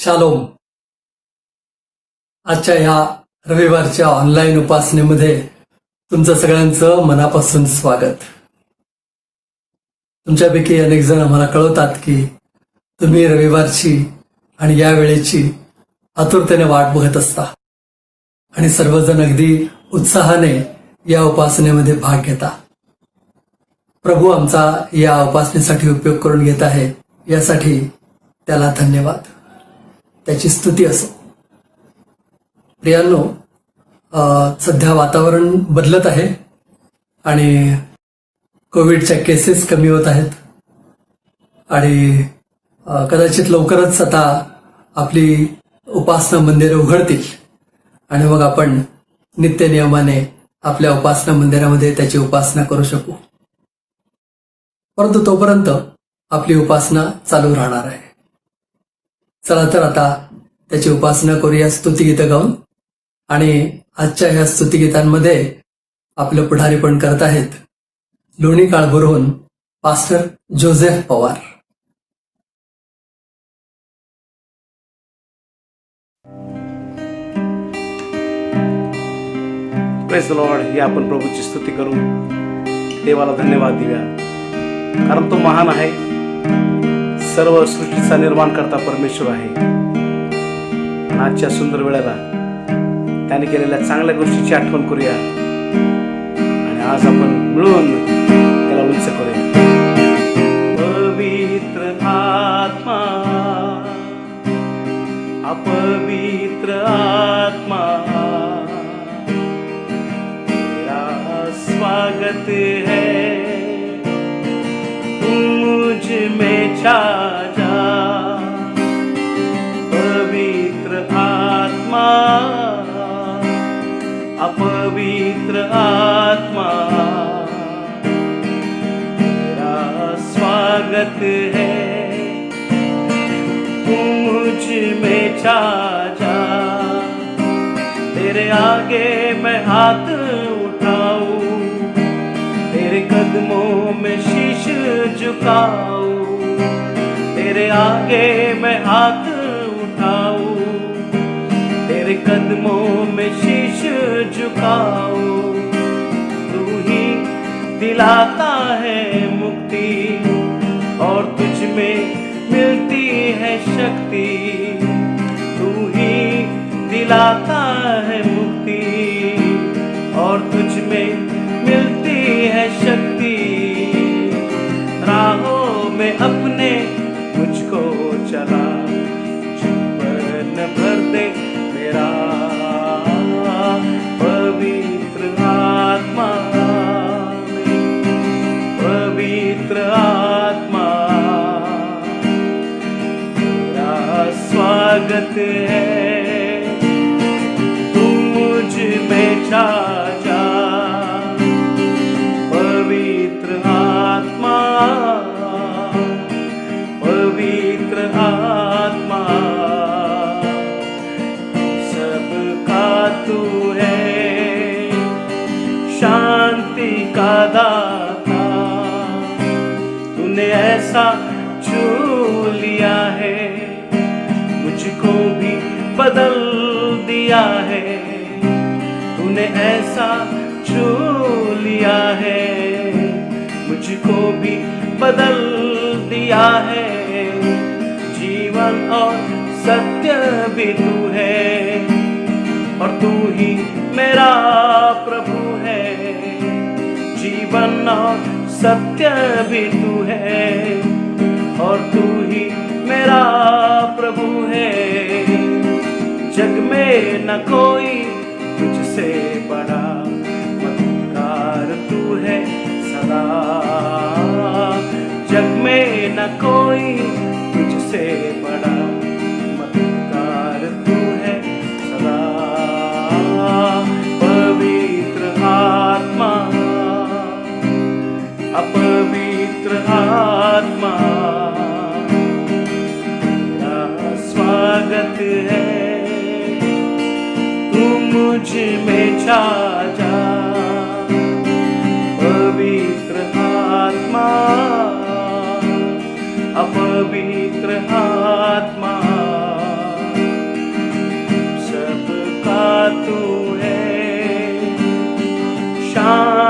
Shalom. आजच्या या रविवारच्या ऑनलाईन उपासनेमध्ये तुमचं सगळ्यांचं मनापासून स्वागत. तुमच्यापैकी अनेक जण आम्हाला कळवतात की तुम्ही रविवारची आणि या वेळेची आतुरतेने वाट बघत असता आणि सर्वजण अगदी उत्साहाने या उपासनेमध्ये भाग घेता. प्रभू आमचा या उपासनेसाठी उपयोग करून घेत आहे, यासाठी त्याला धन्यवाद, त्याची स्तुती असो. प्रियांनो, सध्या वातावरण बदलत आहे आणि कोविडच्या केसेस कमी होत आहेत आणि कदाचित लवकरच आता आपली उपासना मंदिरं उघडतील आणि मग आपण नित्यनियमाने आपल्या उपासना मंदिरामध्ये त्याची उपासना करू शकू. परंतु तोपर्यंत आपली उपासना चालू राहणार आहे. चला तर आता त्याची उपासना करूया स्तुतिगीतं गाऊन. आणि आजच्या ह्या स्तुतिगीतांमध्ये आपलं पुढारीपण करत आहेत लोणी काळभोरहून pastor Joseph Pawar. Praise the lord. ही आपण प्रभूची स्तुती करू, देवाला धन्यवाद देऊया, कारण तो महान आहे, सर्व सृष्टीचा निर्माण करता परमेश्वर आहे. आणि आजच्या सुंदर वेळेला त्याने केलेल्या चांगल्या गोष्टीची आठवण करूया आणि आज आपण मिळून त्याला उंच करूया. पवित्र आत्मा, अपवित्र आत्मा, तेरा स्वागत है, तू मुझ में छा जा. पवित्र आत्मा, अपवित्र आत्मा, तेरा स्वागत है, तू मुझ में छा जा. तेरे आगे मैं हाथ उठाऊं, तेरे कदमों में शीश झुकाऊं. तेरे आगे मैं हाथ उठाऊं, तेरे कदमों में शीश झुकाऊं. तू ही दिलाता है मुक्ति और तुझ में मिलती है शक्ति. तू ही दिलाता है मुक्ति और तुझ में मिलती है शक्ति. राहों में अपने मुझको चला, जीवन भर दे मेरा. पवित्र आत्मा, पवित्र आत्मा, तेरा स्वागत है, तू मुझ में छा जा. पवित्र आत्मा, पवित्र आत्मा, तू है शांति का दाता. तूने ऐसा छू लिया है, मुझको भी बदल दिया है. तूने ऐसा छू लिया है, मुझको भी बदल दिया है. जीवन और सत्य भी तू है और तू ही मेरा प्रभु है. जीवन और सत्य भी तू है और तू ही मेरा प्रभु है. जग में न कोई तुझसे बड़ा, मददगार तू है सदा. जग में न कोई तुझसे बड़ा, अपवित्र आत्मा, तेरा स्वागत है, तू मुझ में छा जा. पवित्र आत्मा, अपवित्र आत्मा,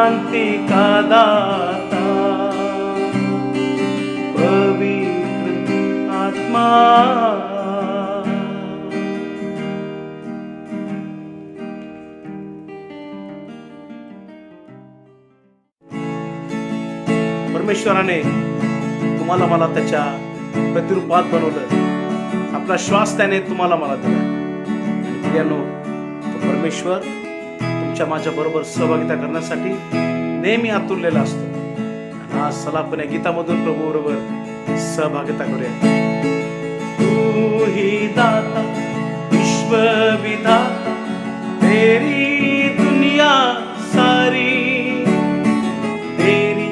शांति का दाता पवित्र आत्मा। परमेश्वराने तुम्हाला मला त्याच्या प्रतिरूपात बनवलं, आपला श्वास त्याने तुम्हाला मला दिला। आणि प्रियानो, तो परमेश्वर तुमच्या माझ्या बरोबर सहभागिता करण्यासाठी नेहमी आतुरलेला असतो। आणि आज चला आपण या गीतामधून प्रभू बरोबर सहभागिता करूया। तू ही दाता विश्व विधाता, तेरी दुनिया सारी, तेरी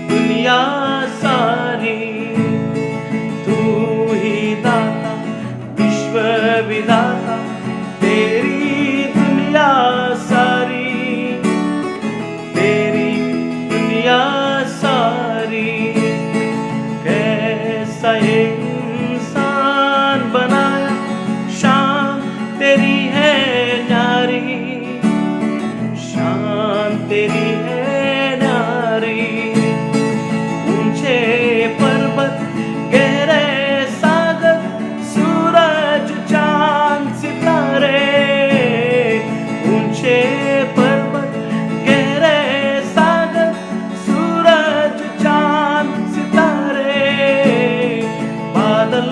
दुनिया सारी। तू ही दाता विश्व विधाता, तेरी दुनिया सारी, तेरी दुनिया सारी। कैसा ये इंसान बनाया, शान तेरी है न्यारी, शान तेरी है न्यारी। ऊंचे पर्वत गहरे सागर, सूरज चांद सितारे। ऊंचे पर्वत गहरे सागर, सूरज चांद सितारे। बादल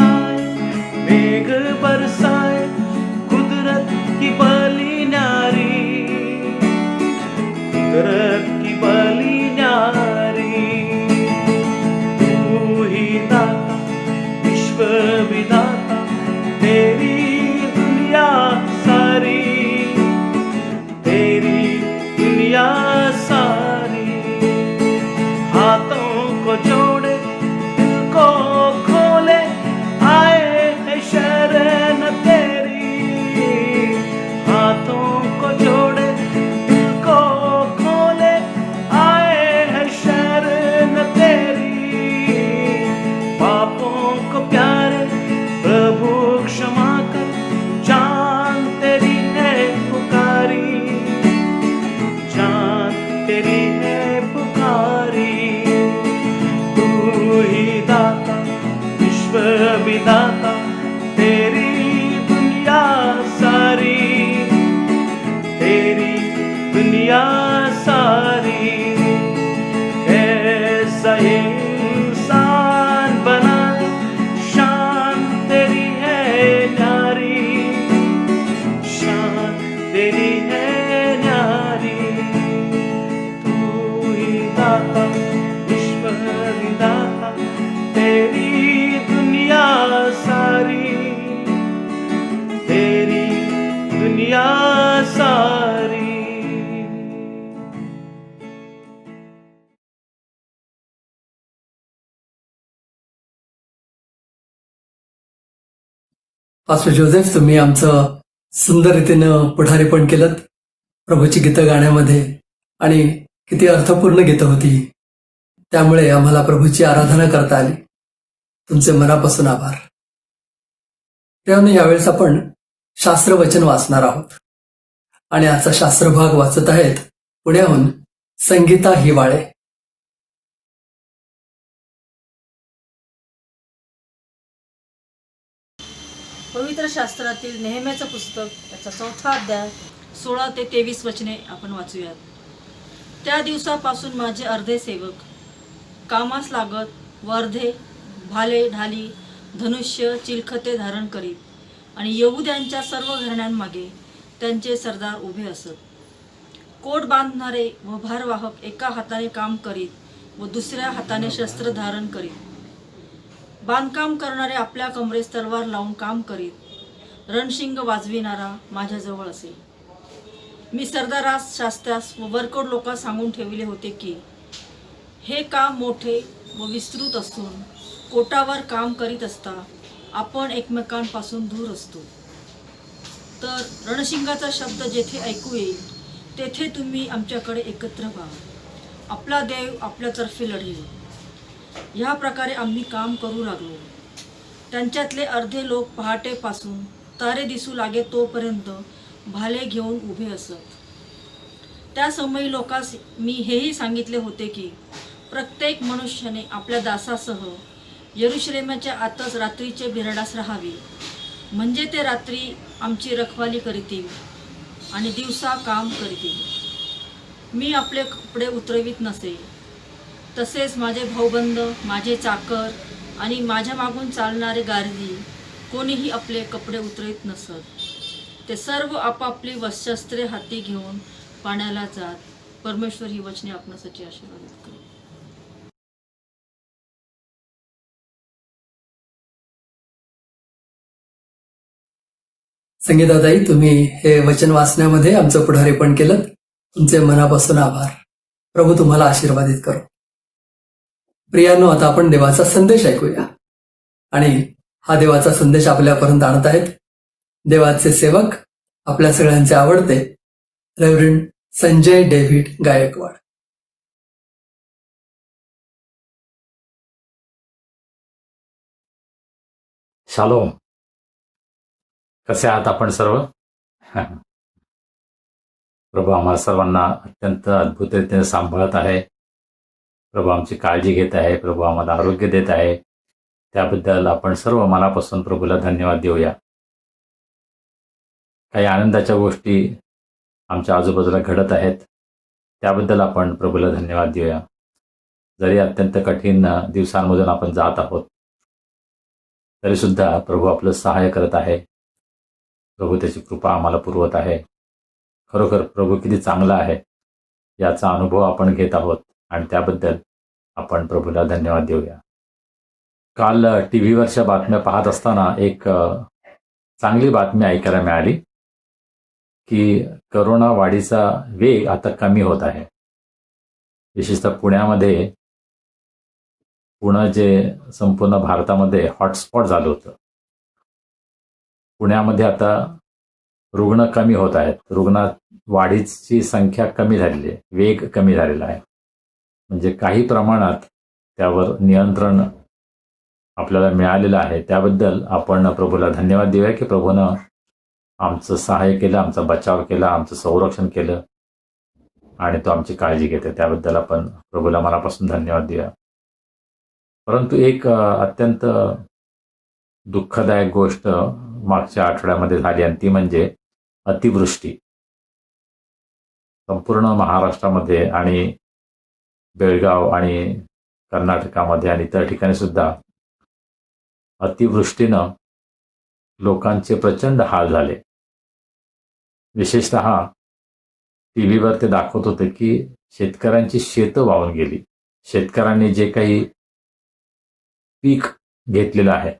आए मेघ बरसाए, कुदरत की बली न्यारी, कुदरत की बली न्यारी। तू ही दाता विश्व विधाता, तेरी दुनिया सारी, तेरी दुनिया सारी। हाथों को जोड़े दिल को खोले, आए है शरण तेरी। हाथों को जोड़े दिल को खोले, आए है शरण तेरी। पापों को प्यारे प्रभु क्षमा कर, जान तेरी है पुकारी, जान तेरी है पुकारी। तू ही दाता विश्व विधाता, तेरी दुनिया सारी, तेरी दुनिया सारी। ऐसा ये इंसान बनाया, शान तेरी है न्यारी, शान तेरी है न्यारी। तू ही दाता विश्व विधाता, तेरी दुनिया सारी, तेरी दुनिया सारी। पास्टर जोसेफ, तुम्ही आमचं सुंदर रीतीनं पुढारीपण केलं प्रभूची गीतं गाण्यामध्ये, आणि किती अर्थपूर्ण गीतं होती। त्यामुळे आम्हाला प्रभूची आराधना करता आली। तुमचे मनापासून आभार। त्यामुळे यावेळेस आपण शास्त्रवचन वाचणार आहोत, आणि आजचा शास्त्रभाग वाचत आहेत पुण्याहून संगीता हिवाळे। पवित्र शास्त्रातील नेहम्याचं पुस्तक त्याचा 4था अध्याय 16 ते 23 वचने आपण वाचूयात। त्या दिवसापासून माझे अर्धे सेवक कामास लागत व अर्धे भाले ढाली धनुष्य चिलखते धारण करीत, आणि यहुद्यांच्या सर्व घराण्यांमागे त्यांचे सरदार उभे असत। कोट बांधणारे व भारवाहक एका हाताने काम करीत व दुसऱ्या हाताने शस्त्र धारण करीत। बांधकाम करणारे आपल्या कमरेस तलवार लावून काम करीत, रणशिंग वाजविणारा माझ्याजवळ असे। मी सरदारास, शास्त्रास व वरकोड लोकांस सांगून ठेवले होते की हे काम मोठे व विस्तृत असून कोटावर काम करीत असता आपण एकमेकांपासून दूर असतो। तर रणशिंगाचा शब्द जेथे ऐकू येईल तेथे तुम्ही आमच्याकडे एकत्र व्हा, आपला देव आपल्यातर्फे लढेल। ह्या प्रकारे आम्ही काम करू लागलो। त्यांच्यातले अर्धे लोक पहाटेपासून तारे दिसू लागे तोपर्यंत भाले घेऊन उभे असत। त्या समयी लोकांस मी हेही सांगितले होते की प्रत्येक मनुष्याने आपल्या दासासह यरुशलेमाच्या आतच रात्रीचे बिराडास राहावे, म्हणजे ते रात्री आमची रखवाली करीतील आणि दिवसा काम करीतील. मी आपले कपडे उतरवीत नसे. तसेच माझे भाऊबंद, माझे चाकर आणि माझ्या मागून चालणारे गारदी कोणीही आपले कपडे उतरवीत नसत. ते सर्व आपापली वस्त्रशस्त्रे हाती घेऊन पाण्याला जात. परमेश्वर ही वचने आपणासाठी आशीर्वादित करो. संगीताताई, तुम्ही हे वचन वाचण्यामध्ये आमचं पुढारीपण केलं. तुमचे मनापासून आभार. प्रभू तुम्हाला आशीर्वादित करो. प्रियांनो, आता आपण देवाचा संदेश ऐकूया. आणि हा देवाचा संदेश आपल्यापर्यंत आणत आहेत देवाचे सेवक, आपल्या सगळ्यांचे आवडते reverend Sanjay David Gaikwad. Shalom. कसे आहात आपण सर्व? प्रभू आम्हाला सर्वांना अत्यंत अद्भुत रीतीने सांभाळत आहे. प्रभू आमची काळजी घेत आहे. प्रभू आम्हाला आरोग्य देत आहे. त्याबद्दल आपण सर्व मनापासून प्रभूला धन्यवाद देऊया. काही आनंदाच्या गोष्टी आमच्या आजूबाजूला घडत आहेत, त्याबद्दल आपण प्रभूला धन्यवाद देऊया. जरी अत्यंत कठीण दिवसांमधून आपण जात आहोत, तरी सुद्धा प्रभू आपलं सहाय्य करत आहे. प्रभू त्याची कृपा आम्हाला पुरवत आहे. खरोखर प्रभू किती चांगला आहे याचा अनुभव आपण घेत आहोत आणि त्याबद्दल आपण प्रभूला धन्यवाद देऊया. काल टी व्हीवरच्या बातम्या पाहत असताना एक चांगली बातमी ऐकायला मिळाली की करोना वाढीचा वेग आता कमी होत आहे. विशेषतः पुण्यामध्ये, पुणे जे संपूर्ण भारतामध्ये हॉटस्पॉट झालं होतं, पुण्यामध्ये आता रुग्ण कमी होत आहेत. रुग्ण वाढीची संख्या कमी झालेली आहे, वेग कमी झालेला आहे. म्हणजे काही प्रमाणात त्यावर नियंत्रण आपल्याला मिळालेलं आहे. त्याबद्दल आपण प्रभूला धन्यवाद देऊया की प्रभूनं आमचं सहाय्य केलं, आमचा बचाव केला, आमचं संरक्षण केलं आणि तो आमची काळजी घेते. त्याबद्दल आपण प्रभूला मनापासून धन्यवाद देऊया. परंतु एक अत्यंत दुःखदायक गोष्ट मागच्या आठवड्यामध्ये झाली आणि ती म्हणजे अतिवृष्टी. संपूर्ण महाराष्ट्रामध्ये आणि बेळगाव आणि कर्नाटकामध्ये आणि इतर ठिकाणी सुद्धा अतिवृष्टीनं लोकांचे प्रचंड हाल झाले. विशेषतः टी व्हीवर ते दाखवत होते की शेतकऱ्यांची शेतं वाहून गेली. शेतकऱ्यांनी जे काही पीक घेतलेलं आहे,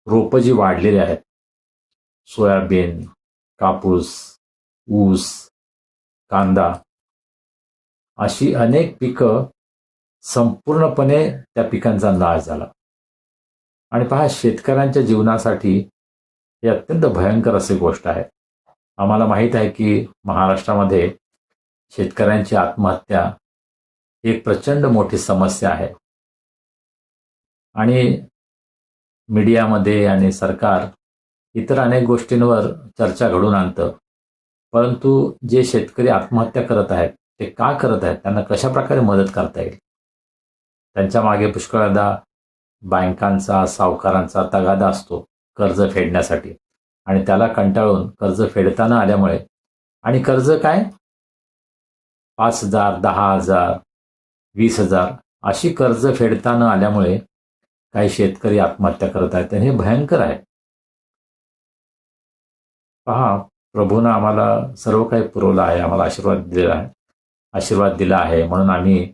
रोपं जी वाढलेली आहेत, सोयाबीन, कापूस, ऊस, कांदा, अशी अनेक पिकं संपूर्णपणे त्या पिकांचा नाश झाला. आणि पहा, शेतकऱ्यांच्या जीवनासाठी हे अत्यंत भयंकर अशी गोष्ट आहे. आम्हाला माहीत आहे की महाराष्ट्रामध्ये शेतकऱ्यांची आत्महत्या ही एक प्रचंड मोठी समस्या आहे आणि मीडियामध्ये आणि सरकार इतर अनेक गोष्टींवर चर्चा घडवून आणतं. परंतु जे शेतकरी आत्महत्या करत आहेत ते का करत आहेत, त्यांना कशा प्रकारे मदत करता येईल, त्यांच्या मागे पुष्कळदा बँकांचा, सावकारांचा तगादा असतो कर्ज फेडण्यासाठी. आणि त्याला कंटाळून कर्ज फेडता न आल्यामुळे, आणि कर्ज काय 5,000, 10,000, 20,000 अशी कर्ज फेडता न आल्यामुळे काही शेतकरी आत्महत्या करत आहेत. हे भयंकर आहे. पहा, प्रभूनं आम्हाला सर्व काही पुरवलं आहे, आम्हाला आशीर्वाद दिला आहे म्हणून आम्ही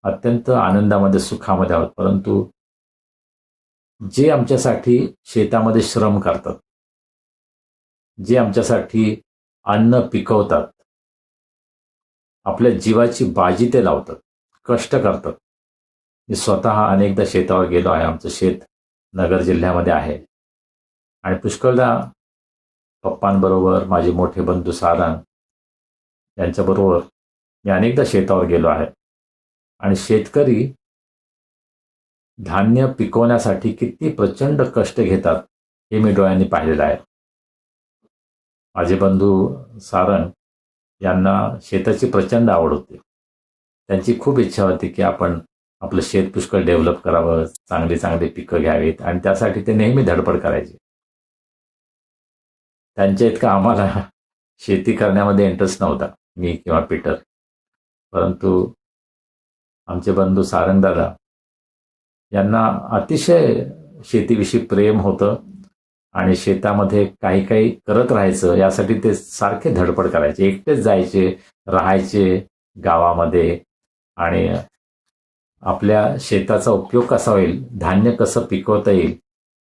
अत्यंत आनंदामध्ये, सुखामध्ये आहोत. परंतु जे आमच्यासाठी शेतामध्ये श्रम करतात, जे आमच्यासाठी अन्न पिकवतात, आपल्या जीवाची बाजी ते लावतात, कष्ट करतात. मी स्वतः अनेकदा शेतावर गेलो आहे. आमचं शेत नगर जिल्ह्यामध्ये आहे आणि पुष्कळदा पप्पांबरोबर, माझे मोठे बंधू सारंग यांच्याबरोबर मी अनेकदा शेतावर गेलो आहे. आणि शेतकरी धान्य पिकवण्यासाठी किती प्रचंड कष्ट घेतात हे मी डोळ्यांनी पाहिलेलं आहे. माझे बंधू सारंग यांना शेताची प्रचंड आवड होती. त्यांची खूप इच्छा होती की आपण आपलं शेत पुष्कळ डेव्हलप करावं, चांगली चांगली पिकं घ्यावीत, आणि त्यासाठी ते नेहमी धडपड करायचे. त्यांच्या इतका आम्हाला शेती करण्यामध्ये इंटरेस्ट नव्हता, मी किंवा पीटर. परंतु आमचे बंधू सारंगदादा यांना अतिशय शेतीविषयी प्रेम होतं आणि शेतामध्ये काही काही करत राहायचं यासाठी ते सारखे धडपड करायचे. एकटेच जायचे, राहायचे गावामध्ये, आणि आपल्या शेताचा उपयोग कसा होईल, धान्य कसं पिकवता येईल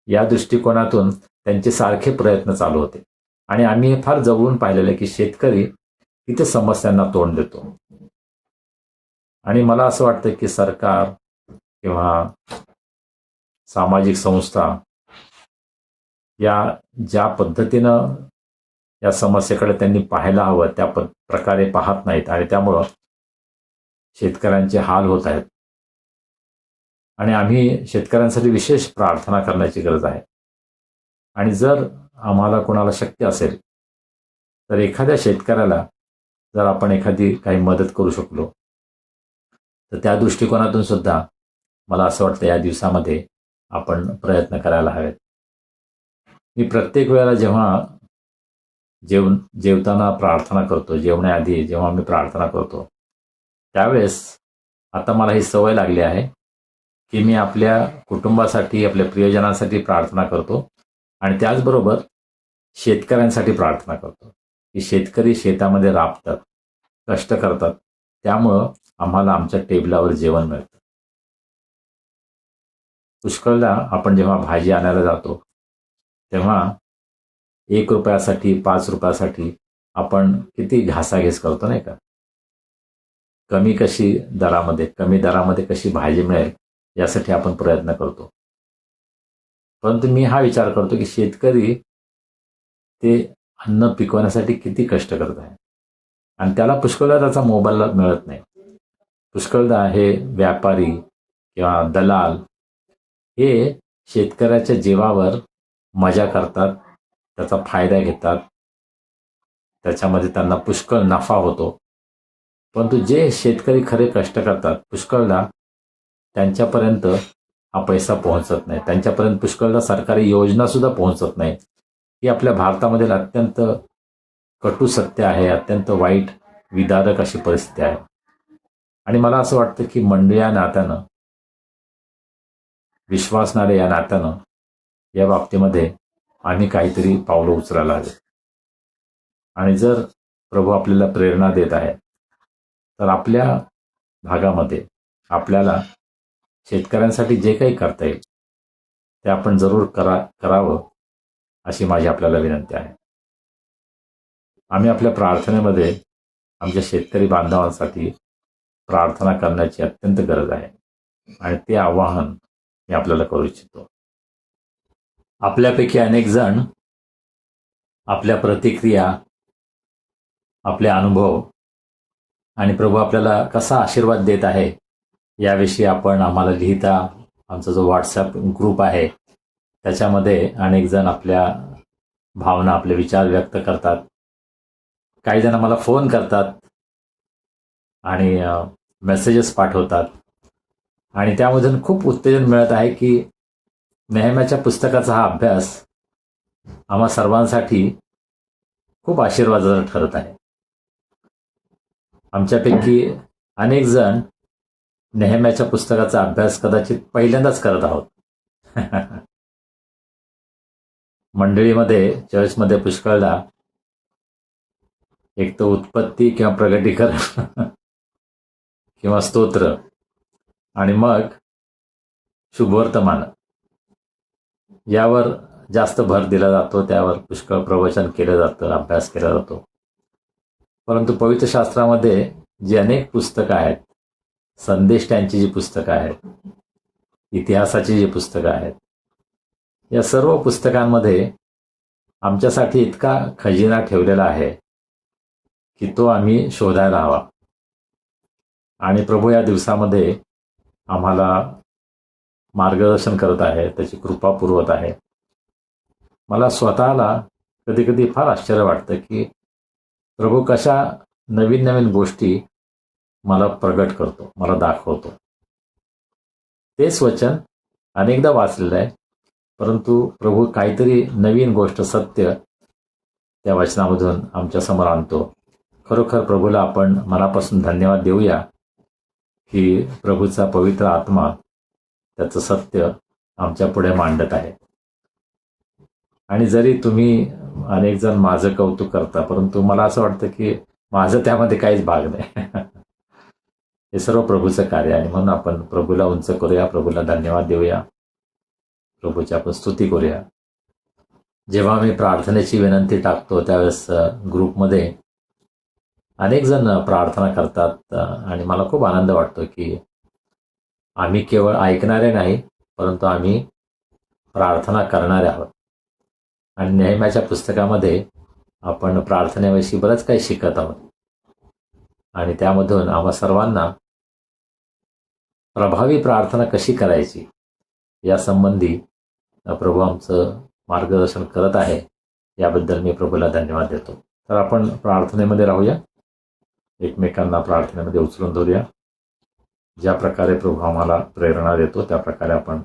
या दृष्टिकोनातून त्यांचे सारखे प्रयत्न चालू होते. आणि आम्ही हे फार जवळून पाहिलेलं आहे की शेतकरी किती समस्यांना तोंड देतो. आणि मला असं वाटतं की सरकार किंवा सामाजिक संस्था या ज्या पद्धतीनं या समस्येकडे त्यांनी पाहायला हवं त्या प्रकारे पाहत नाहीत, आणि त्यामुळं शेतकऱ्यांचे हाल होत आहेत. आणि आम्ही शेतकऱ्यांसाठी विशेष प्रार्थना करण्याची गरज आहे. आणि जर आम्हाला कोणाला शक्य असेल तर एखाद्या शेतकऱ्याला जर आपण एखादी काही मदत करू शकलो तर त्या दृष्टिकोनातून सुद्धा मला असं वाटतं या दिवसामध्ये आपण प्रयत्न करायला हवेत. मी प्रत्येक वेळेला जेव्हा जेवताना प्रार्थना करतो, जेवण्याआधी जेव्हा मी प्रार्थना करतो, त्यावेळेस आता मला ही सवय लागली आहे की मी आपल्या कुटुंबासाठी, आपल्या प्रियजनांसाठी प्रार्थना करतो, आणि त्याचबरोबर शेतकऱ्यांसाठी प्रार्थना करतो की शेतकरी शेतामध्ये राबतात, कष्ट करतात, त्यामुळं आम्हाला आमच्या टेबलावर जेवण मिळतं. पुष्कळदा आपण जेव्हा भाजी आणायला जातो तेव्हा 1 रुपयासाठी, 5 रुपयासाठी आपण किती घासाघीस करतो, नाही का? कमी दरामध्ये कशी भाजी मिळेल यासाठी आपण प्रयत्न करतो. परंतु मी हा विचार करतो की शेतकरी ते अन्न पिकवण्यासाठी किती कष्ट करत आहे, आणि त्याला पुष्कळदा त्याचा मोबदला मिळत नाही. पुष्कळदा हे व्यापारी किंवा दलाल हे शेतकऱ्याच्या जीवावर मजा करतात, त्याचा फायदा घेतात, त्याच्यामध्ये त्यांना पुष्कळ नफा होतो. परंतु जे शेतकरी खरे कष्ट करतात पुष्कळदा त्यांच्यापर्यंत हा पैसा पोहोचत नाही, त्यांच्यापर्यंत पुष्कळदा सरकारी योजना सुद्धा पोहोचत नाही. ही आपल्या भारतामधील अत्यंत कटू सत्य आहे, अत्यंत वाईट विदारक अशी परिस्थिती आहे. आणि मला असं वाटतं की मंडळी या नात्यानं, विश्वासणारे या नात्यानं या बाबतीमध्ये आम्ही काहीतरी पावलं उचलायला हवे. आणि जर प्रभू आपल्याला प्रेरणा देत आहे तर आपल्या भागामध्ये आपल्याला शेतकऱ्यांसाठी जे काही करता येईल ते आपण जरूर करावं अशी माझी आपल्याला विनंती आहे. आम्ही आपल्या प्रार्थनेमध्ये आमच्या शेतकरी बांधवांसाठी प्रार्थना करण्याची अत्यंत गरज आहे, आणि ते आवाहन मी आपल्याला करू इच्छितो. आपल्यापैकी अनेक जण आपल्या प्रतिक्रिया, आपले अनुभव आणि प्रभू आपल्याला कसा आशीर्वाद देत आहे याविषयी आपण आम्हाला लिहिता. आमचा जो व्हॉट्सॲप ग्रुप आहे त्याच्यामध्ये अनेक जण आपल्या भावना, आपले विचार व्यक्त करतात. काही जण मला फोन करतात आणि मेसेजेस पाठवतात, आणि त्यामधून खूप उत्तेजन मिळत आहे की नेहम्याच्या पुस्तकाचा हा अभ्यास आम्हा सर्वांसाठी खूप आशीर्वादाचा ठरत आहे. आमच्यापैकी अनेक जण नेहम्याच्या पुस्तकाचा अभ्यास कदाचित पहिल्यांदाच करत आहोत. मंडळीमध्ये, चर्चमध्ये पुष्कळदा एक तर उत्पत्ती किंवा प्रगटीकरण किंवा स्तोत्र, आणि मग शुभवर्तमान यावर जास्त भर दिला जातो, त्यावर पुष्कळ प्रवचन केलं जातं, अभ्यास केला जातो. परंतु पवित्र शास्त्रामध्ये जी अनेक पुस्तकं आहेत, संदेश त्यांची जी पुस्तकं आहेत, इतिहासाची जी पुस्तकं आहेत, या सर्व पुस्तकांमध्ये आमच्यासाठी इतका खजिना ठेवलेला आहे की तो आम्ही शोधायला हवा. आणि प्रभू या दिवसामध्ये आम्हाला मार्गदर्शन करत आहे, त्याची कृपा पुरवत आहे. मला स्वतःला कधी कधी फार आश्चर्य वाटतं की प्रभू कशा नवीन नवीन गोष्टी मला प्रगट करतो, मला दाखवतो. तेच वचन अनेकदा वाचलेलं आहे, परंतु प्रभू काहीतरी नवीन गोष्ट, सत्य त्या वचनामधून आमच्या समोर आणतो. खरोखर प्रभूला आपण मनापासून धन्यवाद देऊया की प्रभूचा पवित्र आत्मा त्याचं सत्य आमच्या पुढे मांडत आहे. आणि जरी तुम्ही अनेक जण माझं कौतुक करता, परंतु मला असं वाटतं की माझं त्यामध्ये काहीच भाग नाही. हे सर्व प्रभूचं कार्य आहे आणि म्हणून आपण प्रभूला उंच करूया, प्रभूला धन्यवाद देऊया, प्रभूची आपण स्तुती करूया. जेव्हा मी प्रार्थनेची विनंती टाकतो त्यावेळेस ग्रुपमध्ये अनेक जण प्रार्थना करतात आणि मला खूप आनंद वाटतो की आम्ही केवळ ऐकणारे नाही, परंतु आम्ही प्रार्थना करणारे आहोत. आणि नेहम्याच्या पुस्तकामध्ये आपण प्रार्थनेविषयी बरंच काही शिकत आहोत आणि त्यामधून आम्हा सर्वांना प्रभावी प्रार्थना कशी करायची या संबंधी प्रभू आमचं मार्गदर्शन करत आहे. याबद्दल मी प्रभूला धन्यवाद देतो. तर आपण प्रार्थनेमध्ये राहूया, एकमेकांना प्रार्थनेमध्ये उचलून धरूया. ज्या प्रकारे प्रभू आम्हाला प्रेरणा देतो त्या प्रकारे आपण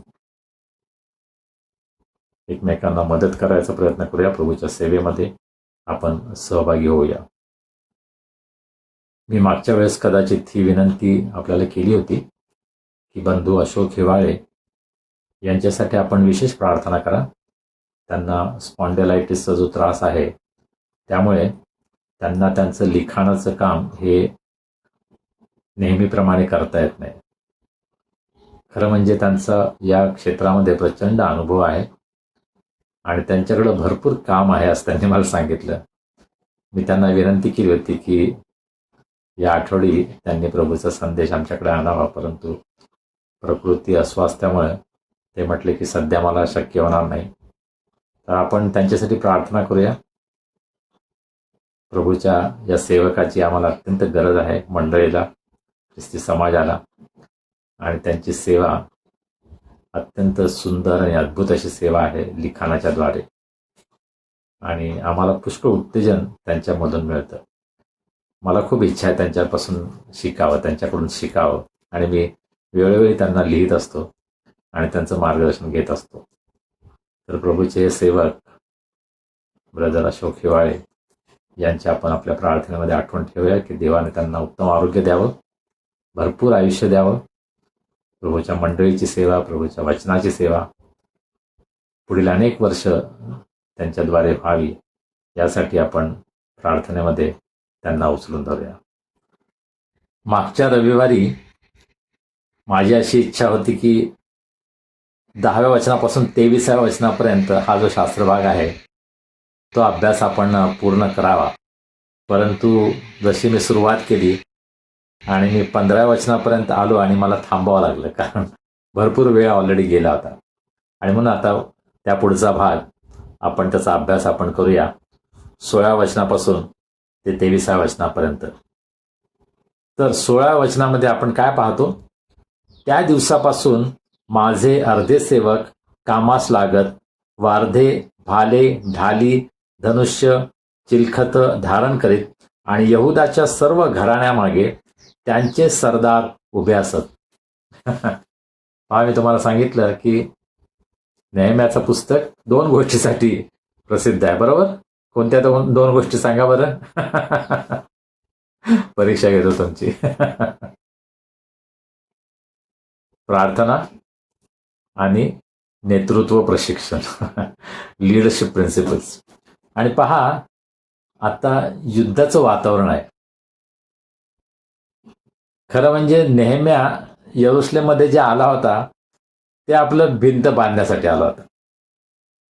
एकमेकांना मदत करायचा प्रयत्न करूया. प्रभूच्या सेवेमध्ये आपण सहभागी होऊया. मी मागच्या वेळेस कदाचित ही विनंती आपल्याला केली होती की बंधू अशोक हिवाळे यांच्यासाठी आपण विशेष प्रार्थना करा. त्यांना स्पॉन्डेलायटिसचा जो त्रास आहे त्यामुळे त्यांना त्यांचं लिखाणाचं काम हे नेहमीप्रमाणे करता येत नाही. खरं म्हणजे त्यांचा या क्षेत्रामध्ये प्रचंड अनुभव आहे आणि त्यांच्याकडे भरपूर काम आहे असं त्यांनी मला सांगितलं. मी त्यांना विनंती केली होती की या आठवडी त्यांनी प्रभूचा संदेश आमच्याकडे आणावा, परंतु प्रकृती अस्वास्थ्यामुळे ते म्हटले की सध्या मला शक्य होणार नाही. तर आपण त्यांच्यासाठी प्रार्थना करूया. प्रभूच्या या सेवकाची आम्हाला अत्यंत गरज आहे, मंडळीला, ख्रिस्ती समाजाला. आणि त्यांची सेवा अत्यंत सुंदर आणि अद्भुत अशी सेवा आहे लिखाणाच्या द्वारे आणि आम्हाला पुष्कळ उत्तेजन त्यांच्यामधून मिळतं. मला खूप इच्छा आहे त्यांच्यापासून शिकावं, त्यांच्याकडून शिकावं आणि मी वेळोवेळी त्यांना लिहित असतो आणि त्यांचं मार्गदर्शन घेत असतो. तर प्रभूचे हे सेवक ब्रदर अशोक हिवाळे यांची आपण आपल्या प्रार्थनेमध्ये आठवण ठेवूया की देवाने त्यांना उत्तम आरोग्य द्यावं, भरपूर आयुष्य द्यावं. प्रभूच्या मंडळीची सेवा, प्रभूच्या वचनाची सेवा पुढील अनेक वर्ष त्यांच्याद्वारे व्हावी यासाठी आपण प्रार्थनेमध्ये त्यांना उचलून धरूया. मागच्या रविवारी माझी अशी इच्छा होती की 10व्या वचनापासून 23व्या वचनापर्यंत हा जो शास्त्रभाग आहे तो अभ्यास आपण पूर्ण करावा. परंतु जशी मी सुरुवात केली आणि मी 15व्या वचनापर्यंत आलो आणि मला थांबावं लागलं, कारण भरपूर वेळ ऑलरेडी गेला होता. आणि म्हणून आता त्या पुढचा भाग आपण त्याचा अभ्यास आपण करूया 16व्या वचनापासून ते 23व्या वचनापर्यंत. तर 16व्या वचनामध्ये आपण काय पाहतो? त्या दिवसापासून माझे अर्धे सेवक कामास लागत वार्धे, भाले, ढाली, धनुष्य, चिलखत धारण करीत आणि यहुदाच्या सर्व घराण्यामागे त्यांचे सरदार उभे असत. मी तुम्हाला सांगितलं की नेहम्याचं पुस्तक 2 गोष्टीसाठी प्रसिद्ध आहे, बरोबर? कोणत्या 2 गोष्टी सांगा बरं? परीक्षा घेतो तुमची. प्रार्थना आणि नेतृत्व प्रशिक्षण, लीडरशिप प्रिन्सिपल्स. आणि पहा, आता युद्धाचं वातावरण आहे. खरं म्हणजे नेहम्या यरुशलेममध्ये जे आला होता ते आपलं भिंत बांधण्यासाठी आला होता.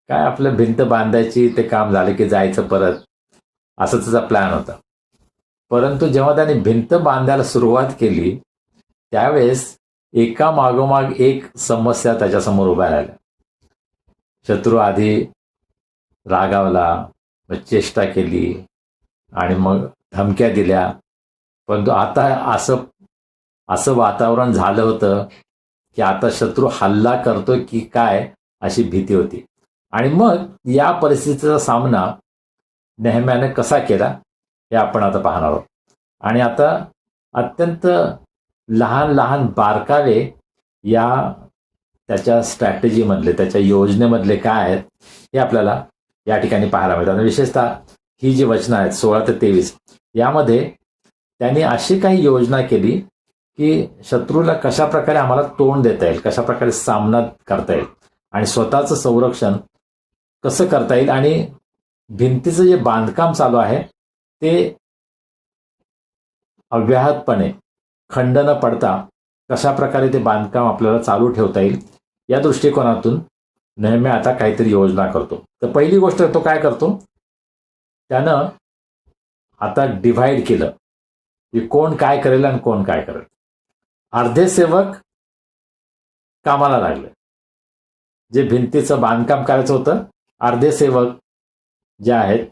काय आपलं भिंत बांधायची, ते काम झालं की जायचं परत, असं त्याचा प्लॅन होता. परंतु जेव्हा त्याने भिंत बांधायला सुरुवात केली त्यावेळेस एका मागोमाग एक समस्या त्याच्यासमोर उभ्या राहिल्या. शत्रू आधी रागावला, मग चेष्टा केली आणि मग धमक्या दिल्या. परंतु आता असं वातावरण झालं होतं की आता शत्रू हल्ला करतोय की काय अशी भीती होती. आणि मग या परिस्थितीचा सामना नेहम्याने कसा केला हे आपण आता पाहणार आहोत. आणि आता अत्यंत लहान लहान बारकावे या त्याच्या स्ट्रॅटेजीमधले, त्याच्या योजनेमधले काय आहेत हे आपल्याला या ठिकाणी पाहायला मिळतात. आणि विशेषतः ही जी वचनं आहेत 16 ते 23 यामध्ये त्यांनी अशी काही योजना केली की शत्रूला कशा प्रकारे आम्हाला तोंड देता येईल, कशा प्रकारे सामना करता येईल आणि स्वतःचं संरक्षण कसं करता येईल, आणि भिंतीचं जे बांधकाम चालू आहे ते अव्याहतपणे खंड न पडता कशा प्रकारे ते बांधकाम आपल्याला चालू ठेवता येईल या दृष्टिकोनातून नेहम्या आता काहीतरी योजना करतो. तर पहिली गोष्ट तो काय करतो, त्यानं आता डिव्हाइड केलं की कोण काय करेल आणि कोण काय करेल. अर्धे सेवक कामाला लागले, जे भिंतीचं बांधकाम करायचं होतं अर्धे सेवक जे आहेत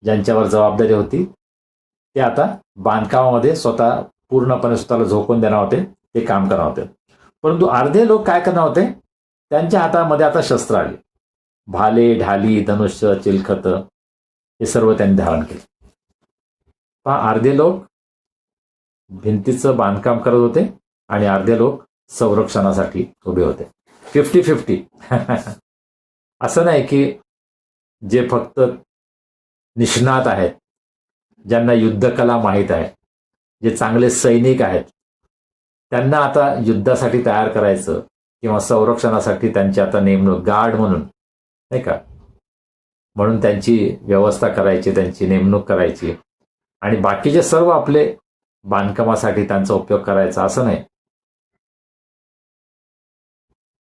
ज्यांच्यावर जबाबदारी होती ते आता बांधकामामध्ये पूर्णपणे स्वतःला झोकून देणार होते, ते काम करणार होते. परंतु अर्धे लोक काय करणार होते, त्यांच्या हातामध्ये आता शस्त्र आली, भाले, ढाली, धनुष्य, चिलखत हे सर्व त्यांनी धारण केले. पहा, अर्धे लोक भिंतीचं बांधकाम करत होते आणि अर्धे लोक संरक्षणासाठी उभे होते. 50-50 असं नाही की जे फक्त निष्णात आहेत, ज्यांना युद्धकला माहीत आहे, जे चांगले सैनिक आहेत, त्यांना आता युद्धासाठी तयार करायचं किंवा संरक्षणासाठी त्यांची आता नेमणूक गार्ड म्हणून, नाही का, म्हणून त्यांची व्यवस्था करायची, त्यांची नेमणूक करायची आणि बाकीचे सर्व आपले बांधकामासाठी त्यांचा उपयोग करायचा असं नाही.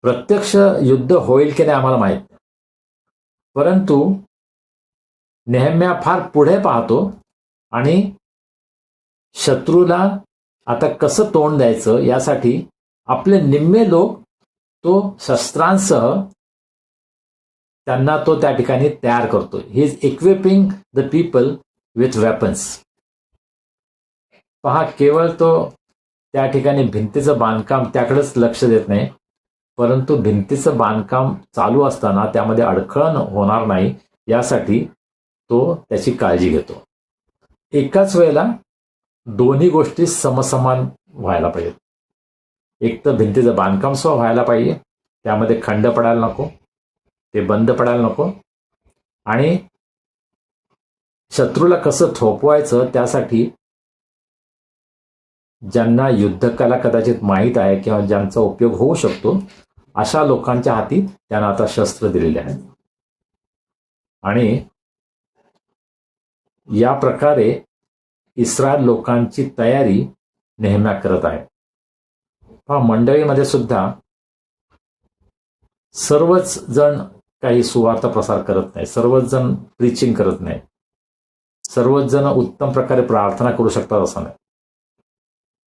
प्रत्यक्ष युद्ध होईल की नाही आम्हाला माहित नाही, परंतु नेहम्या फार पुढे पाहतो आणि शत्रूला आता कसं तोंड द्यायचं यासाठी आपले निम्मे लोक तो शस्त्रांसह त्यांना तो त्या ठिकाणी तयार करतो. He is equipping the people with weapons. पहा, केवळ तो त्या ठिकाणी भिंतीचं बांधकाम त्याकडेच लक्ष देत नाही, परंतु भिंतीचं बांधकाम चालू असताना त्यामध्ये अडखळण होणार नाही यासाठी तो त्याची काळजी घेतो. एकाच वेळेला दोन्ही गोष्टी समसमान व्हायला पाहिजेत. एक तर भिंतीचं बांधकाम सुद्धा व्हायला पाहिजे, त्यामध्ये खंड पडायला नको, ते बंद पडायला नको, आणि शत्रूला कसं थोपवायचं त्यासाठी ज्यांना युद्धकला कदाचित माहीत आहे किंवा ज्यांचा उपयोग होऊ शकतो अशा लोकांच्या हाती त्यांना आता शस्त्र दिलेले आहेत. आणि या प्रकारे इस्रायल लोकांची तयारी नेहम्या करत आहे. पहा, मंडळीमध्ये सुद्धा सर्वच जण काही सुवार्थ प्रसार करत नाही, सर्वच जण प्रीचिंग करत नाही, सर्वच जण उत्तम प्रकारे प्रार्थना करू शकतात असं नाही.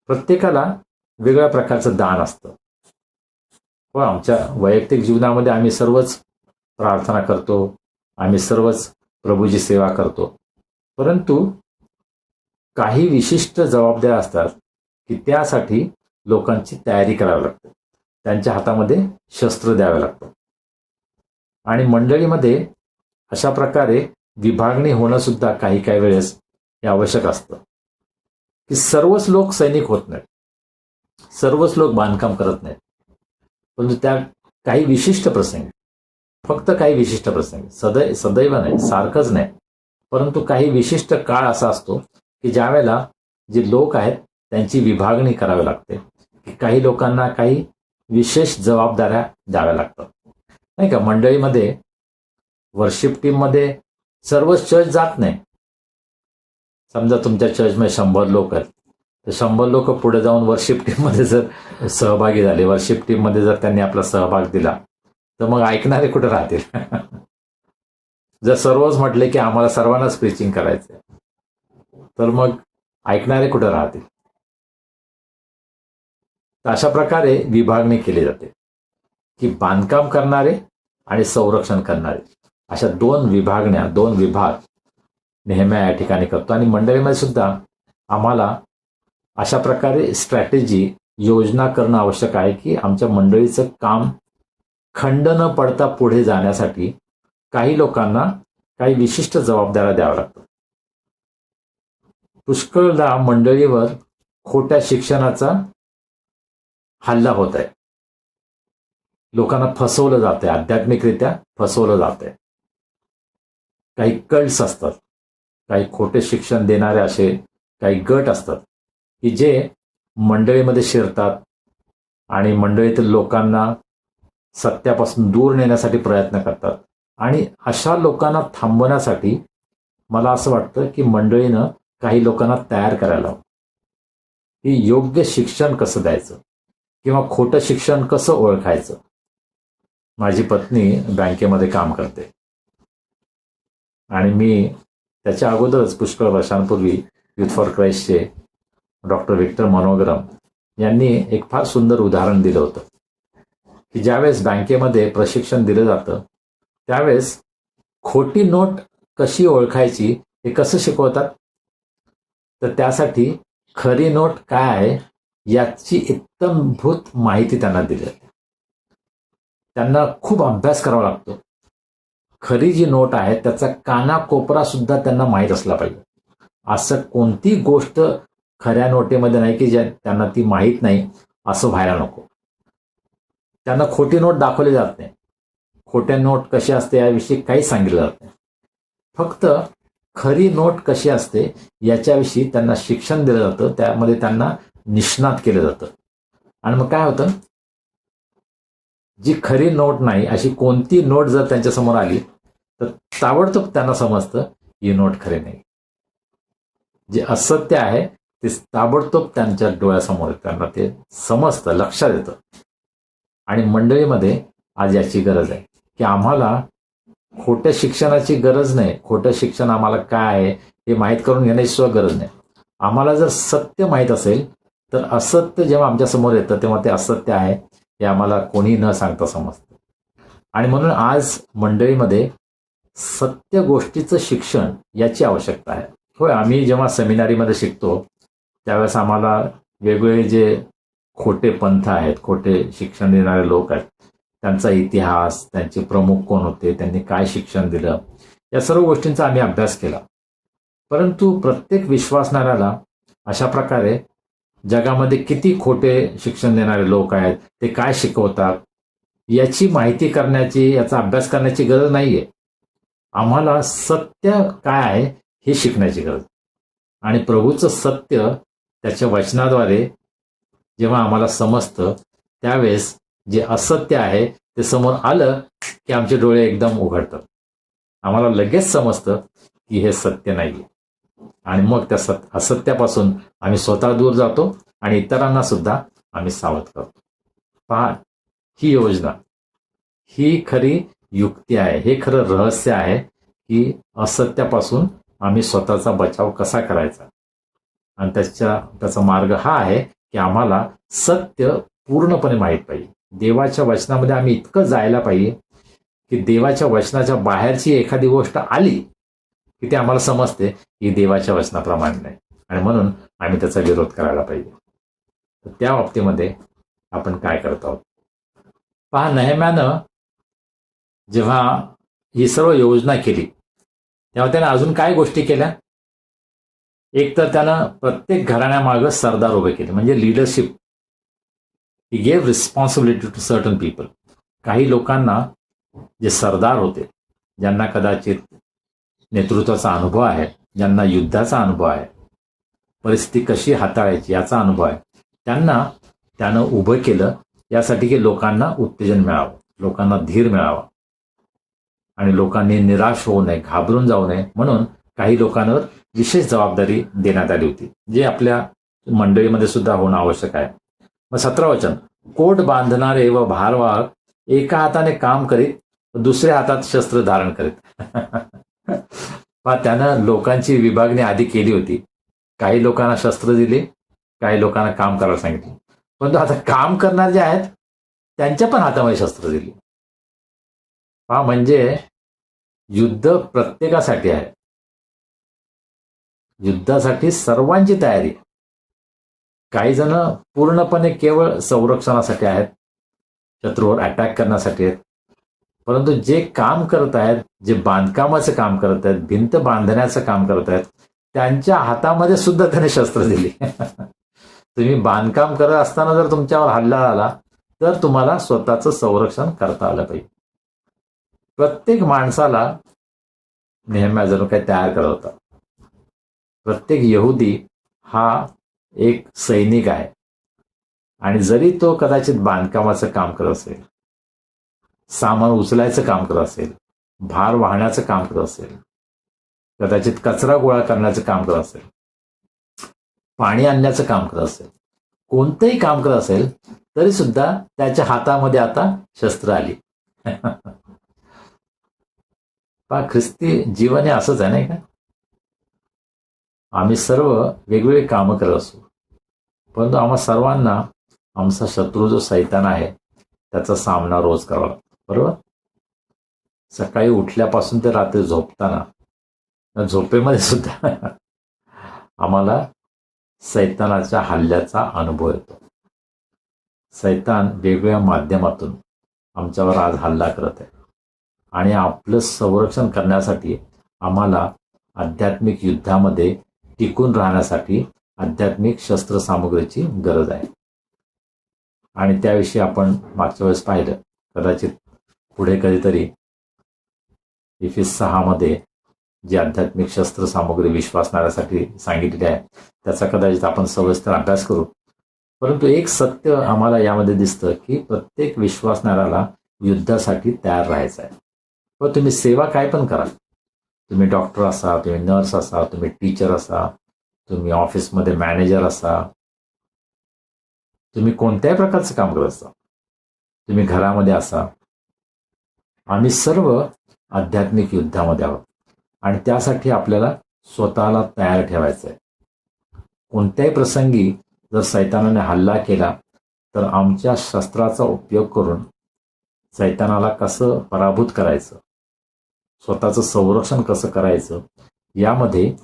प्रत्येकाला वेगळ्या प्रकारचं दान असतं. व आमच्या वैयक्तिक जीवनामध्ये आम्ही सर्वच प्रार्थना करतो, आम्ही सर्वच प्रभूची सेवा करतो, परंतु काही विशिष्ट जबाबदाऱ्या असतात की त्यासाठी लोकांची तयारी करावी लागते, त्यांच्या हातामध्ये शस्त्र द्यावे लागतं. आणि मंडळीमध्ये अशा प्रकारे विभागणी होणं सुद्धा काही काही वेळेस हे आवश्यक असतं की सर्वच लोक सैनिक होत नाहीत, सर्वच लोक बांधकाम करत नाहीत, परंतु त्या काही विशिष्ट प्रसंगी, फक्त काही विशिष्ट प्रसंगी, सदैव नाही, सारखंच नाही, परंतु काही विशिष्ट काळ असा असतो की ज्या वेळेला जे लोक आहेत त्यांची विभागणी करावी लागते, की काही लोकांना काही विशेष जबाबदाऱ्या द्याव्या लागतात, नाही का. मंडळीमध्ये वर्शिप टीममध्ये सर्वच चर्च जात नाही. समजा तुमच्या चर्चमध्ये 100 लोक आहेत, तर 100 लोक पुढे जाऊन वर्शिप टीममध्ये जर सहभागी झाले, वर्शिप टीममध्ये जर त्यांनी आपला सहभाग दिला, तर मग ऐकणारे कुठे राहतील? जर सर्वच म्हटले की आम्हाला सर्वांनाच प्रीचिंग करायचं, तर मग ऐकणारे कुठे राहतील? तर अशा प्रकारे विभागणी केली जाते की बांधकाम करणारे आणि संरक्षण करणारे अशा दोन विभाग नेहम्या या ठिकाणी करतो. आणि मंडळीमध्ये सुद्धा आम्हाला अशा प्रकारे स्ट्रॅटेजी, योजना करणं आवश्यक आहे की आमच्या मंडळीचं काम खंड न पडता पुढे जाण्यासाठी काही लोकांना काही विशिष्ट जबाबदाऱ्या द्याव्या लागतात. पुष्कळदा मंडळीवर खोट्या शिक्षणाचा हल्ला होत आहे. लोकांना फसवलं जातंय, आध्यात्मिकरित्या फसवलं जातंय. काही कल्ट्स असतात, काही खोटे शिक्षण देणारे असे काही गट असतात की जे मंडळीमध्ये शिरतात आणि मंडळीतील लोकांना सत्यापासून दूर नेण्यासाठी प्रयत्न करतात. आणि अशा लोकांना थांबवण्यासाठी मला असं वाटतं की मंडळीनं काही लोकांना तयार करायला हवं की योग्य शिक्षण कसं द्यायचं किंवा खोटं शिक्षण कसं ओळखायचं. माझी पत्नी बँकेमध्ये काम करते आणि मी त्याच्या अगोदरच पुष्कळ वर्षांपूर्वी युथ फॉर क्राईस्टचे डॉक्टर विक्टर मनोग्राम यांनी एक फार सुंदर उदाहरण दिलं होतं की ज्यावेळेस बँकेमध्ये प्रशिक्षण दिलं जातं त्यावेळेस खोटी नोट कशी ओळखायची हे कसं शिकवतात. तर त्यासाठी खरी नोट काय आहे याची इत्तमभूत माहिती त्यांना दिली जाते. त्यांना खूप अभ्यास करावा लागतो. खरी जी नोट आहे त्याचा कानाकोपरा सुद्धा त्यांना माहीत असला पाहिजे. असं कोणती गोष्ट खऱ्या नोटेमध्ये नाही की ज्या त्यांना ती माहीत नाही असं व्हायला नको. त्यांना खोटी नोट दाखवली जात नाही. खोट्या नोट कशी असते याविषयी काहीच सांगितलं जात नाही. फक्त खरी नोट कशी असते याच्याविषयी त्यांना शिक्षण दिलं जातं. त्यामध्ये त्यांना निष्णात केलं जातं. आणि मग काय होतं, जी खरी नोट नाही अशी कोणती नोट जर त्यांच्यासमोर आली तर ताबडतोब त्यांना समजतं ही नोट खरी नाही. जे असत्य आहे ते ताबडतोब त्यांच्या डोळ्यासमोर त्यांना ते समजतं, लक्षात येतं. आणि मंडळीमध्ये आज याची गरज आहे की आम्हाला खोट्या शिक्षणाची गरज नाही. खोटं शिक्षण आम्हाला काय आहे हे माहीत करून घेण्याची सुद्धा गरज नाही. आम्हाला जर सत्य माहीत असेल तर असत्य जेव्हा आमच्या समोर येतं तेव्हा ते असत्य आहे हे आम्हाला कोणी न सांगता समजतं. आणि म्हणून आज मंडळीमध्ये सत्य गोष्टीचं शिक्षण याची आवश्यकता आहे. होय, आम्ही जेव्हा सेमिनारीमध्ये शिकतो त्यावेळेस आम्हाला वेगवेगळे जे खोटे पंथ आहेत, खोटे शिक्षण देणारे लोक आहेत, त्यांचा इतिहास, त्यांचे प्रमुख कोण होते, त्यांनी काय शिक्षण दिलं, या सर्व गोष्टींचा आम्ही अभ्यास केला. परंतु प्रत्येक विश्वासणाऱ्याला अशा प्रकारे जगामध्ये किती खोटे शिक्षण देणारे लोक आहेत, ते काय शिकवतात याची माहिती करण्याची, याचा अभ्यास करण्याची गरज नाहीये. आम्हाला सत्य काय आहे हे शिकण्याची गरज. आणि प्रभूचं सत्य त्याच्या वचनाद्वारे जेव्हा आम्हाला समजतं त्यावेळेस जे असत्य आहे ते समोर आलं की आमचे डोळे एकदम उघडतात. आम्हाला लगेच समजतं की हे सत्य नाही. आणि मग त्या असत्यापासून आम्ही स्वतः दूर जातो आणि इतरांना सुद्धा आम्ही सावध करतो. पहा, ही योजना, ही खरी युक्ती आहे, हे खरं रहस्य आहे की असत्यापासून आम्ही स्वतःचा बचाव कसा करायचा. आणि त्याचा मार्ग हा आहे की आम्हाला सत्य पूर्णपणे माहीत पाहिजे. देवाच्या वचनामध्ये आम्ही इतकं जायला पाहिजे की देवाच्या वचनाच्या बाहेरची एखादी गोष्ट आली की ते आम्हाला समजते की देवाच्या वचनाप्रमाणे नाही आणि म्हणून आम्ही त्याचा विरोध करायला पाहिजे. तर त्या बाबतीमध्ये आपण काय करत आहोत. पहा, नेहम्यानं जेव्हा ही सर्व योजना केली तेव्हा त्यानं अजून काय गोष्टी केल्या. एक तर त्यानं प्रत्येक घराण्यामागं सरदार उभे केले, म्हणजे leadership. He gave responsibility to certain people. काही लोकांना जे सरदार होते, ज्यांना कदाचित नेतृत्वाचा अनुभव आहे, ज्यांना युद्धाचा अनुभव आहे, परिस्थिती कशी हाताळायची याचा अनुभव आहे, त्यांना त्यानं उभं केलं यासाठी की लोकांना उत्तेजन मिळावं, लोकांना धीर मिळावा आणि लोकांनी निराश होऊ नये, घाबरून जाऊ नये म्हणून काही लोकांवर विशेष जबाबदारी देण्यात आली होती, जे आपल्या मंडळीमध्ये सुद्धा होणं आवश्यक आहे. मग 17 वचन, कोट बांधणारे व भारवाहक एका हाताने काम करीत दुसऱ्या हातात शस्त्र धारण करीत. त्यानं लोकांची विभागणी आधी केली होती. काही लोकांना शस्त्र दिली, काही लोकांना काम करायला सांगितलं. परंतु आता काम करणारे जे आहेत त्यांच्या पण हातामध्ये शस्त्र दिली. म्हणजे युद्ध प्रत्येकासाठी आहे. युद्धासाठी सर्वांची तयारी. काही जण पूर्णपणे केवळ संरक्षणासाठी आहेत, शत्रूवर अटॅक करण्यासाठी आहेत. परंतु जे काम करत आहेत, जे बांधकामाचं काम करत आहेत, भिंत बांधण्याचं काम करत आहेत, त्यांच्या हातामध्ये सुद्धा त्याने शस्त्र दिली. तुम्ही बांधकाम करत असताना जर तुमच्यावर हल्ला आला तर तुम्हाला स्वतःचं संरक्षण करता आलं पाहिजे. प्रत्येक माणसाला नेहम्या जणू काही तयार करत होता. प्रत्येक यहुदी हा एक सैनिक आहे आणि जरी तो कदाचित बांधकामाचं काम करत असेल, सामान उचलायचं काम करत असेल, भार वाहण्याचं काम करत असेल, कदाचित कचरा गोळा करण्याचं काम करत असेल, पाणी आणण्याचं काम करत असेल, कोणतंही काम करत असेल तरी सुद्धा त्याच्या हातामध्ये आता शस्त्र आली. पहा, ख्रिस्ती जीवन हे असंच आहे नाही का? आम्ही सर्व वेगवेगळी कामं करत असू, परंतु आम्हा सर्वांना आमचा शत्रू जो सैतान आहे त्याचा सामना रोज करावा लागतो. बरोबर? सकाळी उठल्यापासून ते रात्री झोपताना झोपेमध्ये सुद्धा आम्हाला सैतानाच्या हल्ल्याचा अनुभव येतो. सैतान वेगवेगळ्या माध्यमातून आमच्यावर आज हल्ला करत आहे आणि आपलं संरक्षण करण्यासाठी आम्हाला आध्यात्मिक युद्धामध्ये टिकून राहण्यासाठी आध्यात्मिक शस्त्रसामुग्रीची गरज आहे. आणि त्याविषयी आपण मागच्या वेळेस पाहिलं, कदाचित पुढे कधीतरी इफिस 6 जी आध्यात्मिक शस्त्रसामुग्री विश्वासणाऱ्यासाठी सांगितलेली आहे त्याचा कदाचित आपण सविस्तर अभ्यास करू. परंतु एक सत्य आम्हाला यामध्ये दिसतं की प्रत्येक विश्वासणाऱ्याला युद्धासाठी तयार राहायचं आहे. व तुम्ही सेवा काय पण करा, तुम्ही डॉक्टर असा, तुम्ही नर्स असा, तुम्ही टीचर असा, तुम्ही ऑफिसमध्ये मॅनेजर असा, तुम्ही कोणत्याही प्रकारचं काम करत असा, तुम्ही घरामध्ये असा, आम्ही सर्व आध्यात्मिक युद्धामध्ये आहोत आणि त्यासाठी आपल्याला स्वतःला तयार ठेवायचं आहे. कोणत्याही प्रसंगी जर सैतानाने हल्ला केला तर आमच्या शस्त्राचा उपयोग करून सैतानाला कसं पराभूत करायचं, स्वतःचं संरक्षण कसं करायचं, यामध्ये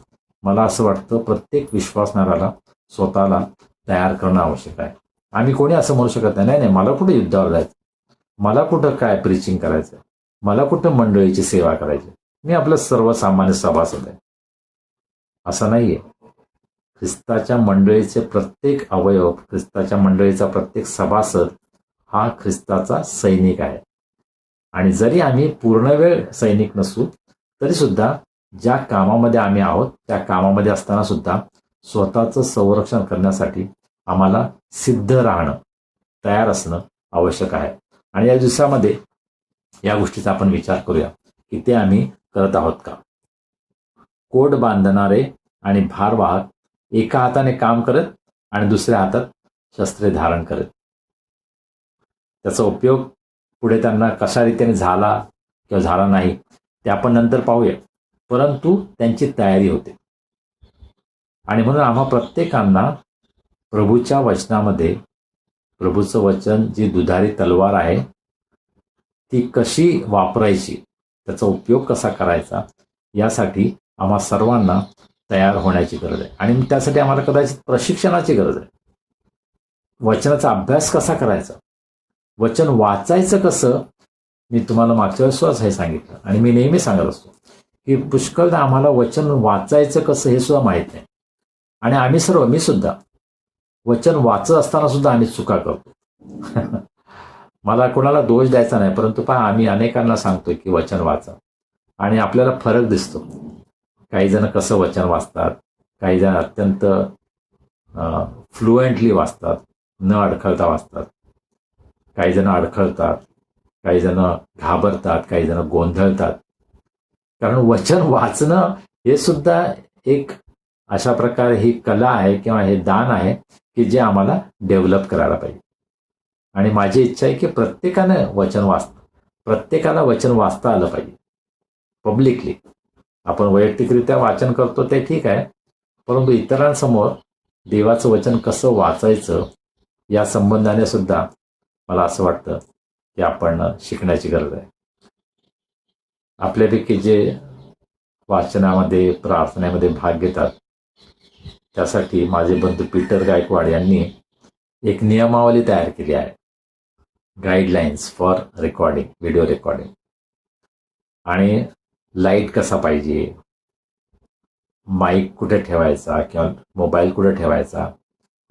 मला असं वाटतं प्रत्येक विश्वासणाऱ्याला स्वतःला तयार करणं आवश्यक आहे. आम्ही कोणी असं म्हणू शकत नाही, नाही मला कुठं युद्धावर जायचं, मला कुठं काय प्रीचिंग करायचं, मला कुठं मंडळीची सेवा करायची, मी आपलं सर्वसामान्य सभासद आहे, असं नाहीये. ख्रिस्ताच्या मंडळीचे प्रत्येक अवयव, ख्रिस्ताच्या मंडळीचा प्रत्येक सभासद हा ख्रिस्ताचा सैनिक आहे. आणि जरी आम्ही पूर्णवेळ सैनिक नसू तरी सुद्धा ज्या कामामध्ये आम्ही आहोत त्या कामामध्ये असताना सुद्धा स्वतःचं संरक्षण करण्यासाठी आम्हाला सिद्ध राहणं, तयार असणं आवश्यक आहे. आणि या दिवसामध्ये या गोष्टीचा आपण विचार करूया की ते आम्ही करत आहोत का. कोट बांधणारे आणि भारवाहक एका हाताने काम करत आणि दुसऱ्या हातात शस्त्रे धारण करत. त्याचा उपयोग पुढे त्यांना कशा रीतीने झाला किंवा झाला नाही ते आपण नंतर पाहूया, परंतु त्यांची तयारी होते. आणि म्हणून आम्हा प्रत्येकांना प्रभूच्या वचनामध्ये, प्रभूचं वचन जी दुधारी तलवार आहे ती कशी वापरायची, त्याचा उपयोग कसा करायचा, यासाठी आम्हा सर्वांना तयार होण्याची गरज आहे. आणि त्यासाठी आम्हाला कदाचित प्रशिक्षणाची गरज आहे. वचनाचा अभ्यास कसा करायचा, वचन वाचायचं कसं, मी तुम्हाला मागच्या वेळेस हे सांगितलं आणि मी नेहमी सांगत असतो की पुष्कळदा आम्हाला वचन वाचायचं कसं हे सुद्धा माहीत नाही. आणि आम्ही सर्व, मी सुद्धा वचन वाचत असताना सुद्धा आम्ही चुका करतो. मला कोणाला दोष द्यायचा नाही, परंतु पहा आम्ही अनेकांना सांगतोय की वचन वाचा आणि आपल्याला फरक दिसतो. काही जण कसं वचन वाचतात, काही जण अत्यंत फ्लुएंटली वाचतात, न अडखळता वाचतात, काही जण अडखळतात, काही जण घाबरतात, काही जण गोंधळतात. कारण वचन वाचणं हे सुद्धा एक अशा प्रकारे ही कला आहे किंवा हे दान आहे की जे आम्हाला डेव्हलप करायला पाहिजे. आणि माझी इच्छा आहे की प्रत्येकानं प्रत्येकाला वचन वाचता आलं पाहिजे पब्लिकली. आपण वैयक्तिकरित्या वाचन करतो ते ठीक आहे, परंतु इतरांसमोर देवाचं वचन कसं वाचायचं या संबंधाने सुद्धा मला असं वाटतं की आपण शिकण्याची गरज आहे. आपल्यापैकी जे वाचनामध्ये, प्रार्थनेमध्ये भाग घेतात त्यासाठी माझे बंधू पीटर गायकवाड यांनी एक नियमावली तयार केली आहे, guidelines for recording, video recording. आणि लाईट कसा पाहिजे, माईक कुठे ठेवायचा किंवा मोबाईल कुठे ठेवायचा,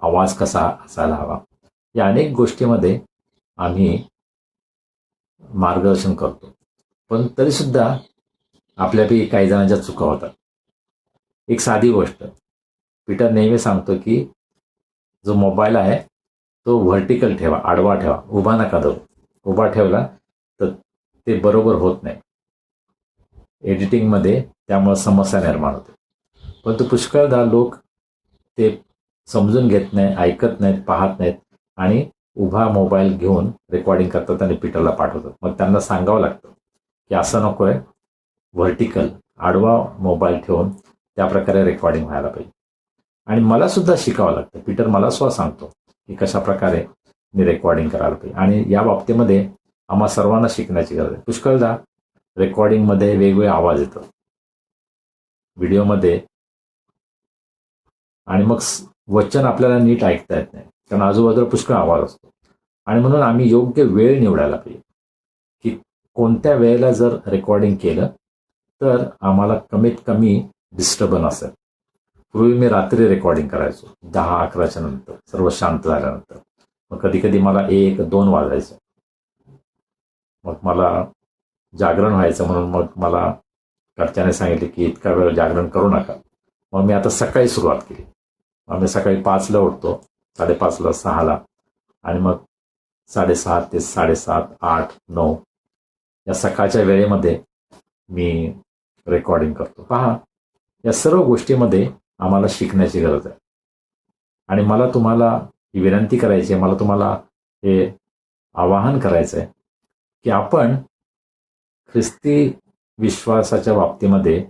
आवाज कसा असायला हवा, या अनेक गोष्टीमध्ये आम्ही मार्गदर्शन करतो. पण तरीसुद्धा आपल्यापैकी काही जणांच्या चुका होतात. एक साधी गोष्ट, पीटर नेहमी सांगतो की जो मोबाईल आहे तो व्हर्टिकल ठेवा, आडवा ठेवा, उभा नका धरू. उभा ठेवला तर ते बरोबर होत नाही. एडिटिंगमध्ये त्यामुळे समस्या निर्माण होते. परंतु पुष्कळदा लोक ते समजून घेत नाही, ऐकत नाहीत, पाहत नाहीत आणि उभा मोबाईल घेऊन रेकॉर्डिंग करतात आणि पीटरला पाठवतात. मग त्यांना सांगावं लागतं की असं नको आहे, व्हर्टिकल आडवा मोबाईल ठेवून त्या प्रकारे रेकॉर्डिंग व्हायला पाहिजे. आणि मला सुद्धा शिकावं लागतं. पीटर मला सुद्धा सांगतो की कशा प्रकारे मी रेकॉर्डिंग करायला पाहिजे. आणि या बाबतीमध्ये आम्हा सर्वांना शिकण्याची गरज आहे. पुष्कळदा रेकॉर्डिंगमध्ये वेगवेगळे आवाज येतात व्हिडिओमध्ये, आणि मग वचन आपल्याला नीट ऐकता येत नाही, कारण आजूबाजूला पुष्कळ आवाज असतो. आणि म्हणून आम्ही योग्य वेळ निवडायला पाहिजे की कोणत्या वेळेला जर रेकॉर्डिंग केलं तर आम्हाला कमीत कमी डिस्टर्बन असेल. पूर्वी मी रात्री रेकॉर्डिंग करायचो 10-11च्या नंतर, सर्व शांत झाल्यानंतर. मग कधी कधी मला 1-2 वाजायचं. मग मला जागरण व्हायचं, म्हणून मग मला घरच्याने सांगितले की इतका वेळ जागरण करू नका. मग मी आता सकाळी सुरुवात केली. मग मी सकाळी 5ला उठतो, 5:30ला, 6ला, आणि मग 6:30 ते 7:30, 8, 9 या सकाळच्या वेळेमध्ये मी रेकॉर्डिंग करतो. पहा, या सर्व गोष्टीमध्ये आम्हाला शिकण्याची गरज आहे. आणि मला तुम्हाला ही विनंती करायची आहे, मला तुम्हाला हे आवाहन करायचं आहे की आपण ख्रिस्ती विश्वासाच्या बाबतीमध्ये,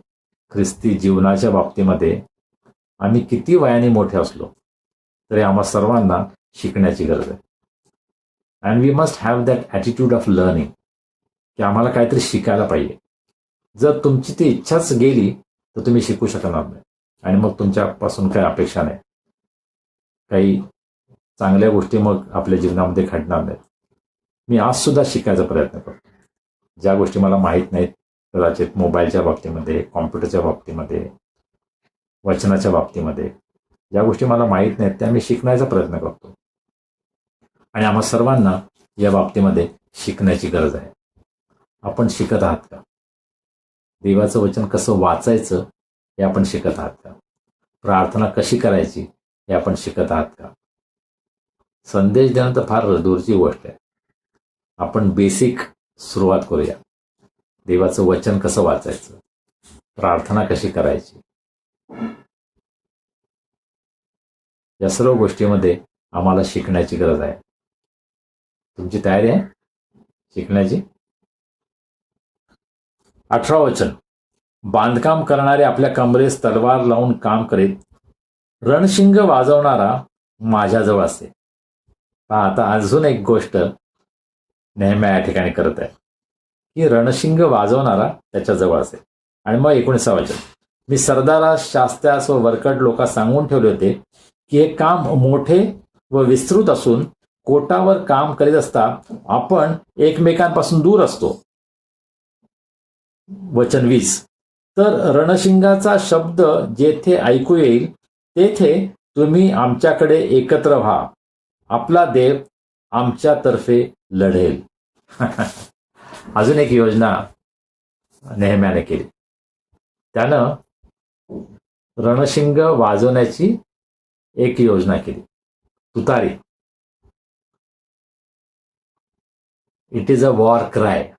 ख्रिस्ती जीवनाच्या बाबतीमध्ये आम्ही किती वयाने मोठे असलो तरी आम्हा सर्वांना शिकण्याची गरज आहे. And we must have that attitude of learning, की आम्हाला काहीतरी शिकायला पाहिजे. जर तुमची ती इच्छाच गेली तर तुम्ही शिकू शकणार नाही, आणि मग तुमच्यापासून काही अपेक्षा नाही, काही चांगल्या गोष्टी मग आपल्या जीवनामध्ये घडणार नाहीत. मी आजसुद्धा शिकायचा प्रयत्न करतो. ज्या गोष्टी मला माहीत नाहीत, कदाचित मोबाईलच्या बाबतीमध्ये, कॉम्प्युटरच्या बाबतीमध्ये, वचनाच्या बाबतीमध्ये, ज्या गोष्टी मला माहीत नाहीत त्या मी शिकण्याचा प्रयत्न करतो. आणि आम्हा सर्वांना या बाबतीमध्ये शिकण्याची गरज आहे. आपण शिकत आहात का? देवाचं वचन कसं वाचायचं हे आपण शिकत आहात का? प्रार्थना कशी करायची हे आपण शिकत आहात का? संदेश देणं तर फार दूरची गोष्ट आहे. आपण बेसिक सुरुवात करूया. देवाचं वचन कसं वाचायचं, प्रार्थना कशी करायची, या सर्व गोष्टीमध्ये आम्हाला शिकण्याची गरज आहे. तुमची तयारी आहे शिकण्याची? 18 वचन, बांधकाम करणारे आपल्या कमरेस तलवार लावून काम करीत, रणशिंग वाजवणारा माझ्याजवळ असे. आता अजून एक गोष्ट नेहम्या या ठिकाणी करत आहे की रणशिंग वाजवणारा त्याच्याजवळ असेल. आणि मग 19 वचन, मी सरदारास, शास्त्यास व वरकड लोकांस सांगून ठेवले होते की हे काम मोठे व विस्तृत असून कोटावर काम करीत असता आपण एकमेकांपासून दूर असतो. वचन 20, तर रणशिंगाचा शब्द जेथे ऐकू येईल तेथे तुम्ही आमच्याकडे एकत्र व्हा, आपला देव आमच्यातर्फे लढेल. अजून एक योजना नेहम्याने केली. त्यानं रणशिंग वाजवण्याची एक योजना केली, तुतारी. It is a war cry.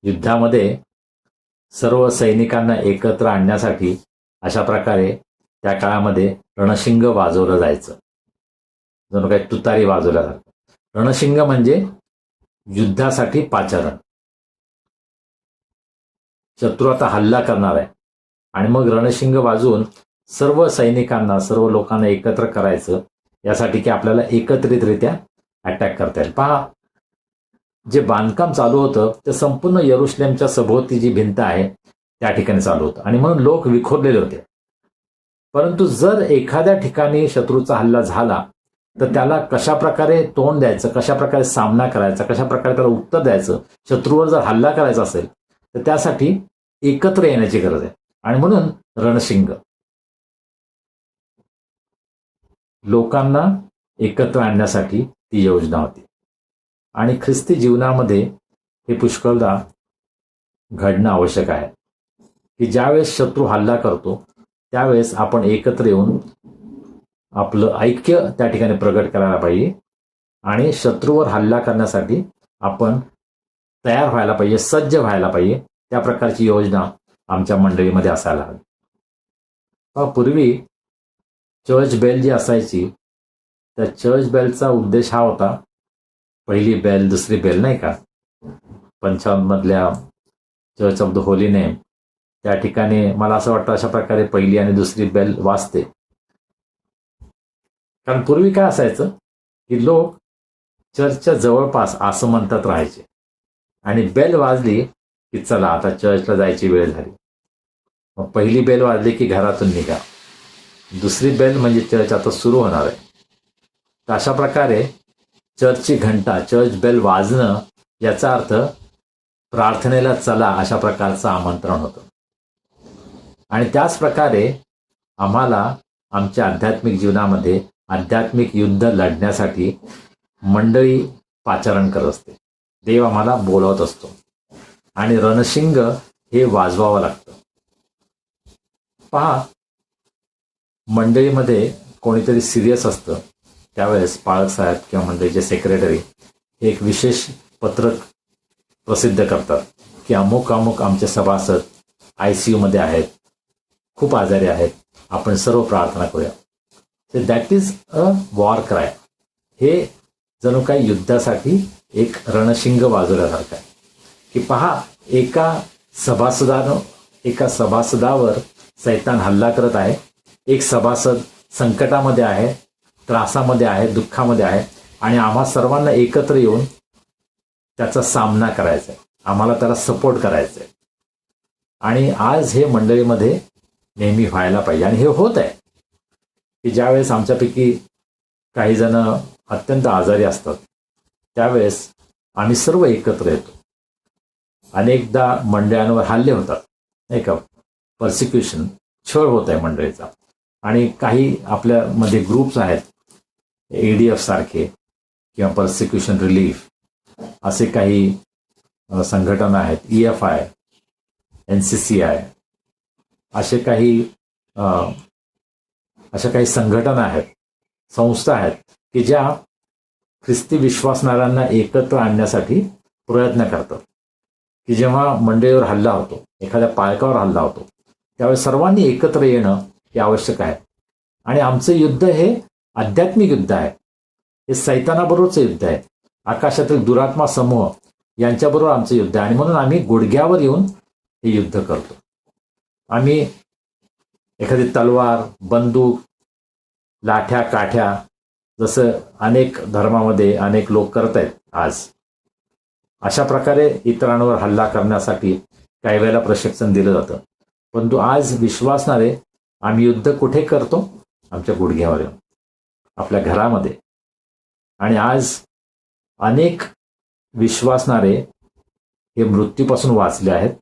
युद्धामध्ये सर्व सैनिकांना एकत्र आणण्यासाठी अशा प्रकारे त्या काळामध्ये रणशिंग वाजवलं जायचं, जणू काही तुतारी वाजवल्यासारखं. रणशिंग म्हणजे युद्धासाठी पाचारण. शत्रू आता हल्ला करणार आहे आणि मग रणशिंग वाजवून सर्व सैनिकांना, सर्व लोकांना एकत्र करायचं, यासाठी की आपल्याला एकत्रितरित्या अटॅक करता येईल. पहा, जे बांधकाम चालू होतं ते संपूर्ण यरुशलेमच्या सभोवती जी भिंत आहे त्या ठिकाणी चालू होतं, आणि म्हणून लोक विखुरलेले होते. परंतु जर एखाद्या ठिकाणी शत्रूचा हल्ला झाला तर त्याला कशा प्रकारे तोंड द्यायचं, कशा प्रकारे सामना करायचा, कशा प्रकारे त्याला उत्तर द्यायचं, शत्रूवर जर हल्ला करायचा असेल तर त्यासाठी एकत्र येण्याची गरज आहे. आणि म्हणून रणशिंग. लोकांना एकत्र आणण्यासाठी ती योजना होती. आणि ख्रिस्ती जीवनामध्ये हे पुष्कळदा घडणं आवश्यक आहे की ज्यावेळेस शत्रू हल्ला करतो त्यावेळेस आपण एकत्र येऊन आपलं ऐक्य त्या ठिकाणी प्रगट करायला पाहिजे आणि शत्रूवर हल्ला करण्यासाठी आपण तयार व्हायला पाहिजे, सज्ज व्हायला पाहिजे. त्या प्रकारची योजना आमच्या मंडळीमध्ये असायला हवी. पूर्वी चर्च बेल जी असायची त्या चर्च बेलचा उद्देश हा होता, पहिली बेल दुसरी बेल नाही का, 55 मधल्या church of the holy name त्या ठिकाणी मला असं वाटतं अशा प्रकारे पहिली आणि दुसरी बेल वाजते. कारण पूर्वी काय असायचं की लोक चर्चच्या जवळपास असं म्हणतात राहायचे आणि बेल वाजली की चला आता चर्चला जायची वेळ झाली. मग पहिली बेल वाजली की घरातून निघा, दुसरी बेल म्हणजे चर्च आता सुरू होणार आहे. तर अशा प्रकारे चर्चची घंटा, चर्च बेल वाजणं याचा अर्थ प्रार्थनेला चला अशा प्रकारचं आमंत्रण होतं. आणि त्याच प्रकारे आम्हाला आमच्या आध्यात्मिक जीवनामध्ये आध्यात्मिक युद्ध लढण्यासाठी मंडळी पाचारण करत असते. देव आम्हाला बोलवत असतो आणि रणशिंग हे वाजवावं लागतं. पहा, मंडळीमध्ये कोणीतरी सिरियस असतं त्यावेळेस पाळक साहेब किंवा मंडळीचे सेक्रेटरी हे एक विशेष पत्रक प्रसिद्ध करतात की अमुक अमुक आमचे सभासद ICU मध्ये आहेत, खूप आजारी आहेत, आपण सर्व प्रार्थना करूया. तर that is a war cry. हे जणू काही युद्धासाठी एक रणशिंग वाजवल्यासारखं आहे की पहा, एका सभासदावर सैतान हल्ला करत आहे. एक सभासद संकटामध्ये आहे, त्रासामध्ये आहे, दुःखामध्ये आहे आणि आम्हा सर्वांना एकत्र येऊन त्याचा सामना करायचा आहे, आम्हाला त्याला सपोर्ट करायचा आहे. आणि आज हे मंडळीमध्ये नेहमी व्हायला पाहिजे आणि हे होत आहे की ज्यावेळेस आमच्यापैकी काही जण अत्यंत आजारी असतात त्यावेळेस आम्ही सर्व एकत्र येतो. अनेकदा मंडळांवर हल्ले होतात नाही का, पर्सिक्युशन, छळ होत आहे मंडळीचा. आणि काही आपल्यामध्ये ग्रुप्स आहेत, ADF सारखे किंवा पर्सिक्युशन रिलीफ असे काही संघटना आहेत, EFI, NCCI अशा काही संघटना आहेत, संस्था आहेत की ज्या ख्रिस्ती विश्वासणाऱ्यांना एकत्र आणण्यासाठी प्रयत्न करतात. की जेव्हा मंडळीवर हल्ला होतो, एखाद्या पालकावर हल्ला होतो, त्यावेळेस सर्वांनी एकत्र येणं हे आवश्यक आहे. आणि आमचं युद्ध हे आध्यात्मिक युद्ध आहे, हे सैतानाबरोबरचं युद्ध आहे, आकाशातील दुरात्मा समूह यांच्याबरोबर आमचं युद्ध आहे. आणि म्हणून आम्ही गुडघ्यावर येऊन हे युद्ध करतो. आम्ही एखादी तलवार, बंदूक, लाठ्या, काठ्या जसं अनेक धर्मामध्ये अनेक लोक करत आहेत आज, अशा प्रकारे इतरांवर हल्ला करण्यासाठी काही वेळेला प्रशिक्षण दिलं जातं. परंतु आज विश्वासणारे आम्ही युद्ध कुठे करतो? आमच्या गुडघ्यावर येऊन, आपल्या घरामध्ये. आणि आज अनेक विश्वासणारे हे मृत्यूपासून वाचले आहेत,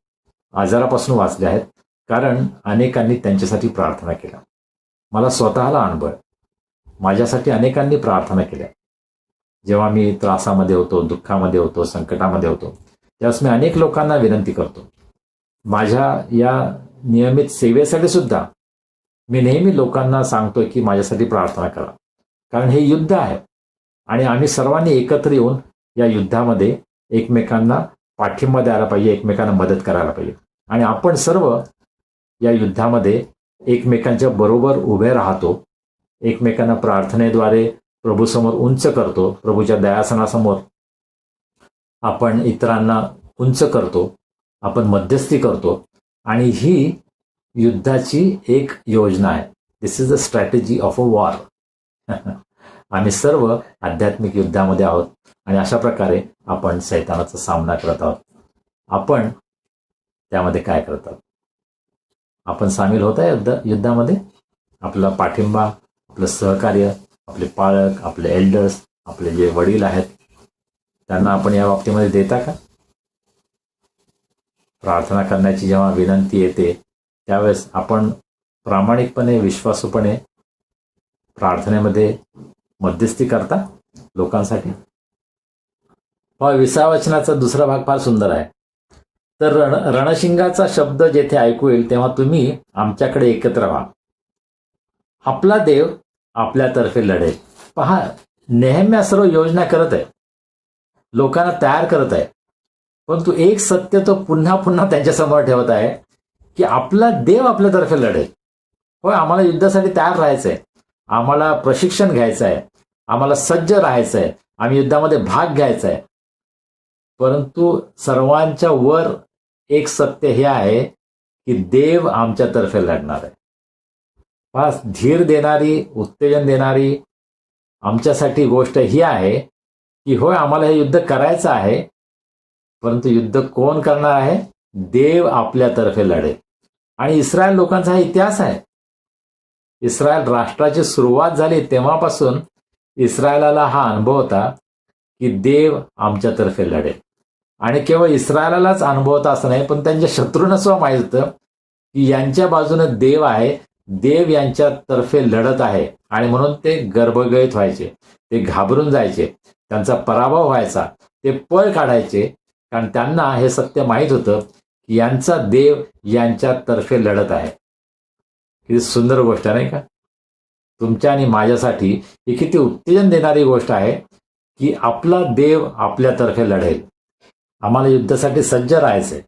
आजारापासून वाचले आहेत, कारण अनेकांनी त्यांच्यासाठी प्रार्थना केल्या. मला स्वतःला अनुभव, माझ्यासाठी अनेकांनी प्रार्थना केल्या. जेव्हा मी त्रासामध्ये होतो, दुःखामध्ये होतो, संकटामध्ये होतो, त्यावेळेस मी अनेक लोकांना विनंती करतो. माझ्या या नियमित सेवेसाठी सुद्धा मी नेहमी लोकांना सांगतोय की माझ्यासाठी प्रार्थना करा, कारण हे युद्ध आहे आणि आम्ही सर्वांनी एकत्र येऊन या युद्धामध्ये एकमेकांना पाठिंबा द्यायला पाहिजे, एकमेकांना मदत करायला पाहिजे. आणि आपण सर्व या युद्धामध्ये एकमेकांच्या बरोबर उभे राहतो, एकमेकांना प्रार्थनेद्वारे प्रभूसमोर उंच करतो, प्रभूच्या दयासनासमोर आपण इतरांना उंच करतो, आपण मध्यस्थी करतो. आणि ही युद्धाची एक योजना आहे. This is the strategy of a war. आम्ही सर्व आध्यात्मिक युद्धामध्ये आहोत आणि अशा प्रकारे आपण सैतानाचा सामना करत आहोत. आपण त्यामध्ये काय करतात? आपण सामील होत आहे युद्धामध्ये? आपला पाठिंबा, आपलं सहकार्य, आपले पालक, आपले एल्डर्स, आपले जे वडील आहेत त्यांना आपण या बाबतीमध्ये देता का? प्रार्थना करण्याची जेव्हा विनंती येते त्यावेळेस आपण प्रामाणिकपणे विश्वासूपणे प्रार्थनेमध्ये मध्यस्थी करता लोकांसाठी. 20व्या वचनाचा दुसरा भाग फार सुंदर आहे. तर रणशिंगाचा शब्द जेथे ऐकू येईल तेव्हा तुम्ही आमच्याकडे एकत्र व्हा. आपला देव आपल्यातर्फे लढेल. पहा, नेहम्या सर्व योजना करत आहे, लोकांना तयार करत आहे, परंतु एक सत्य तो पुन्हा पुन्हा त्यांच्यासमोर ठेवत आहे की आपला देव आपल्यातर्फे लढेल. होय, आम्हाला युद्धासाठी तयार राहायचं आहे, आम्हाला प्रशिक्षण घ्यायचं आहे, आम्हाला सज्ज राहायचं आहे, आम्ही युद्धामध्ये भाग घ्यायचा आहे. परंतु सर्वांच्या वर एक सत्य हे आहे की देव आमच्यातर्फे लढणार आहे. पहा, धीर देणारी, उत्तेजन देणारी आमच्यासाठी गोष्ट ही आहे की होय, आम्हाला हे युद्ध करायचं आहे, परंतु युद्ध कोण करणार आहे? देव आपल्यातर्फे लढेल. आणि इस्रायल लोकांचा हा इतिहास आहे. इस्रायल राष्ट्राची सुरुवात झाली तेव्हापासून इस्रायलाला हा अनुभव होता की देव आमच्यातर्फे लढेल. आणि केवळ इस्रायलालाच अनुभवता असं नाही, पण त्यांच्या शत्रूंना सुद्धा माहित होतं की यांच्या बाजूने देव आहे, देव यांच्यातर्फे लढत आहे. आणि म्हणून ते गर्भगळीत व्हायचे, ते घाबरून जायचे, त्यांचा पराभव व्हायचा, ते पळ काढायचे, कारण त्यांना हे सत्य माहीत होतं की यांचा देव यांच्यातर्फे लढत आहे. किती सुंदर गोष्ट नाही का? तुमच्या आणि माझ्यासाठी ही किती उत्तेजन देणारी गोष्ट आहे की आपला देव आपल्यातर्फे लढेल. आम्हाला युद्धासाठी सज्ज राहायचंय,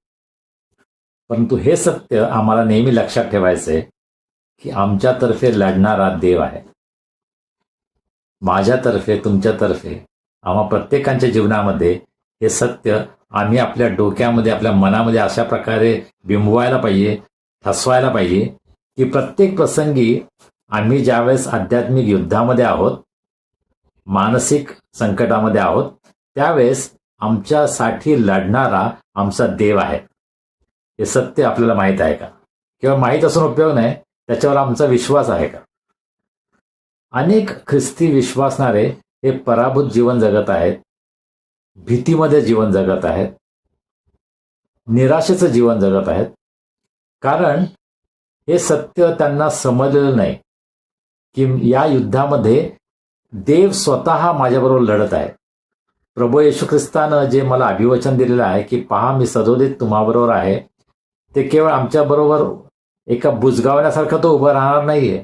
परंतु हे सत्य आम्हाला नेहमी लक्षात ठेवायचंय की आमच्यातर्फे लढणारा देव आहे. माझ्यातर्फे, तुमच्यातर्फे, आम्हा प्रत्येकाच्या जीवनामध्ये हे सत्य आम्ही आपल्या डोक्यामध्ये, आपल्या मनामध्ये अशा प्रकारे बिंबवायला पाहिजे, ठसवायला पाहिजे की प्रत्येक प्रसंगी आम्ही ज्यावेळेस आध्यात्मिक युद्धामध्ये आहोत, मानसिक संकटामध्ये आहोत, त्यावेळेस आमच्यासाठी लढणारा आमचा देव आहे. हे सत्य आपल्याला माहीत आहे का? किंवा माहीत असून उपयोग नाही, त्याच्यावर आमचा विश्वास आहे का? अनेक ख्रिस्ती विश्वासणारे हे पराभूत जीवन जगत आहेत, भीतीमध्ये जीवन जगत आहेत, निराशेचं जीवन जगत आहेत, कारण हे सत्य त्यांना समजलेलं नाही की या युद्धामध्ये देव स्वतः माझ्याबरोबर लढत आहे. प्रभू येशू ख्रिस्तानं जे मला अभिवचन दिलेलं आहे की पहा, मी सदोदित तुम्हाबरोबर आहे, ते केवळ आमच्याबरोबर एका बुजगावण्यासारखा तो उभा राहणार नाहीये,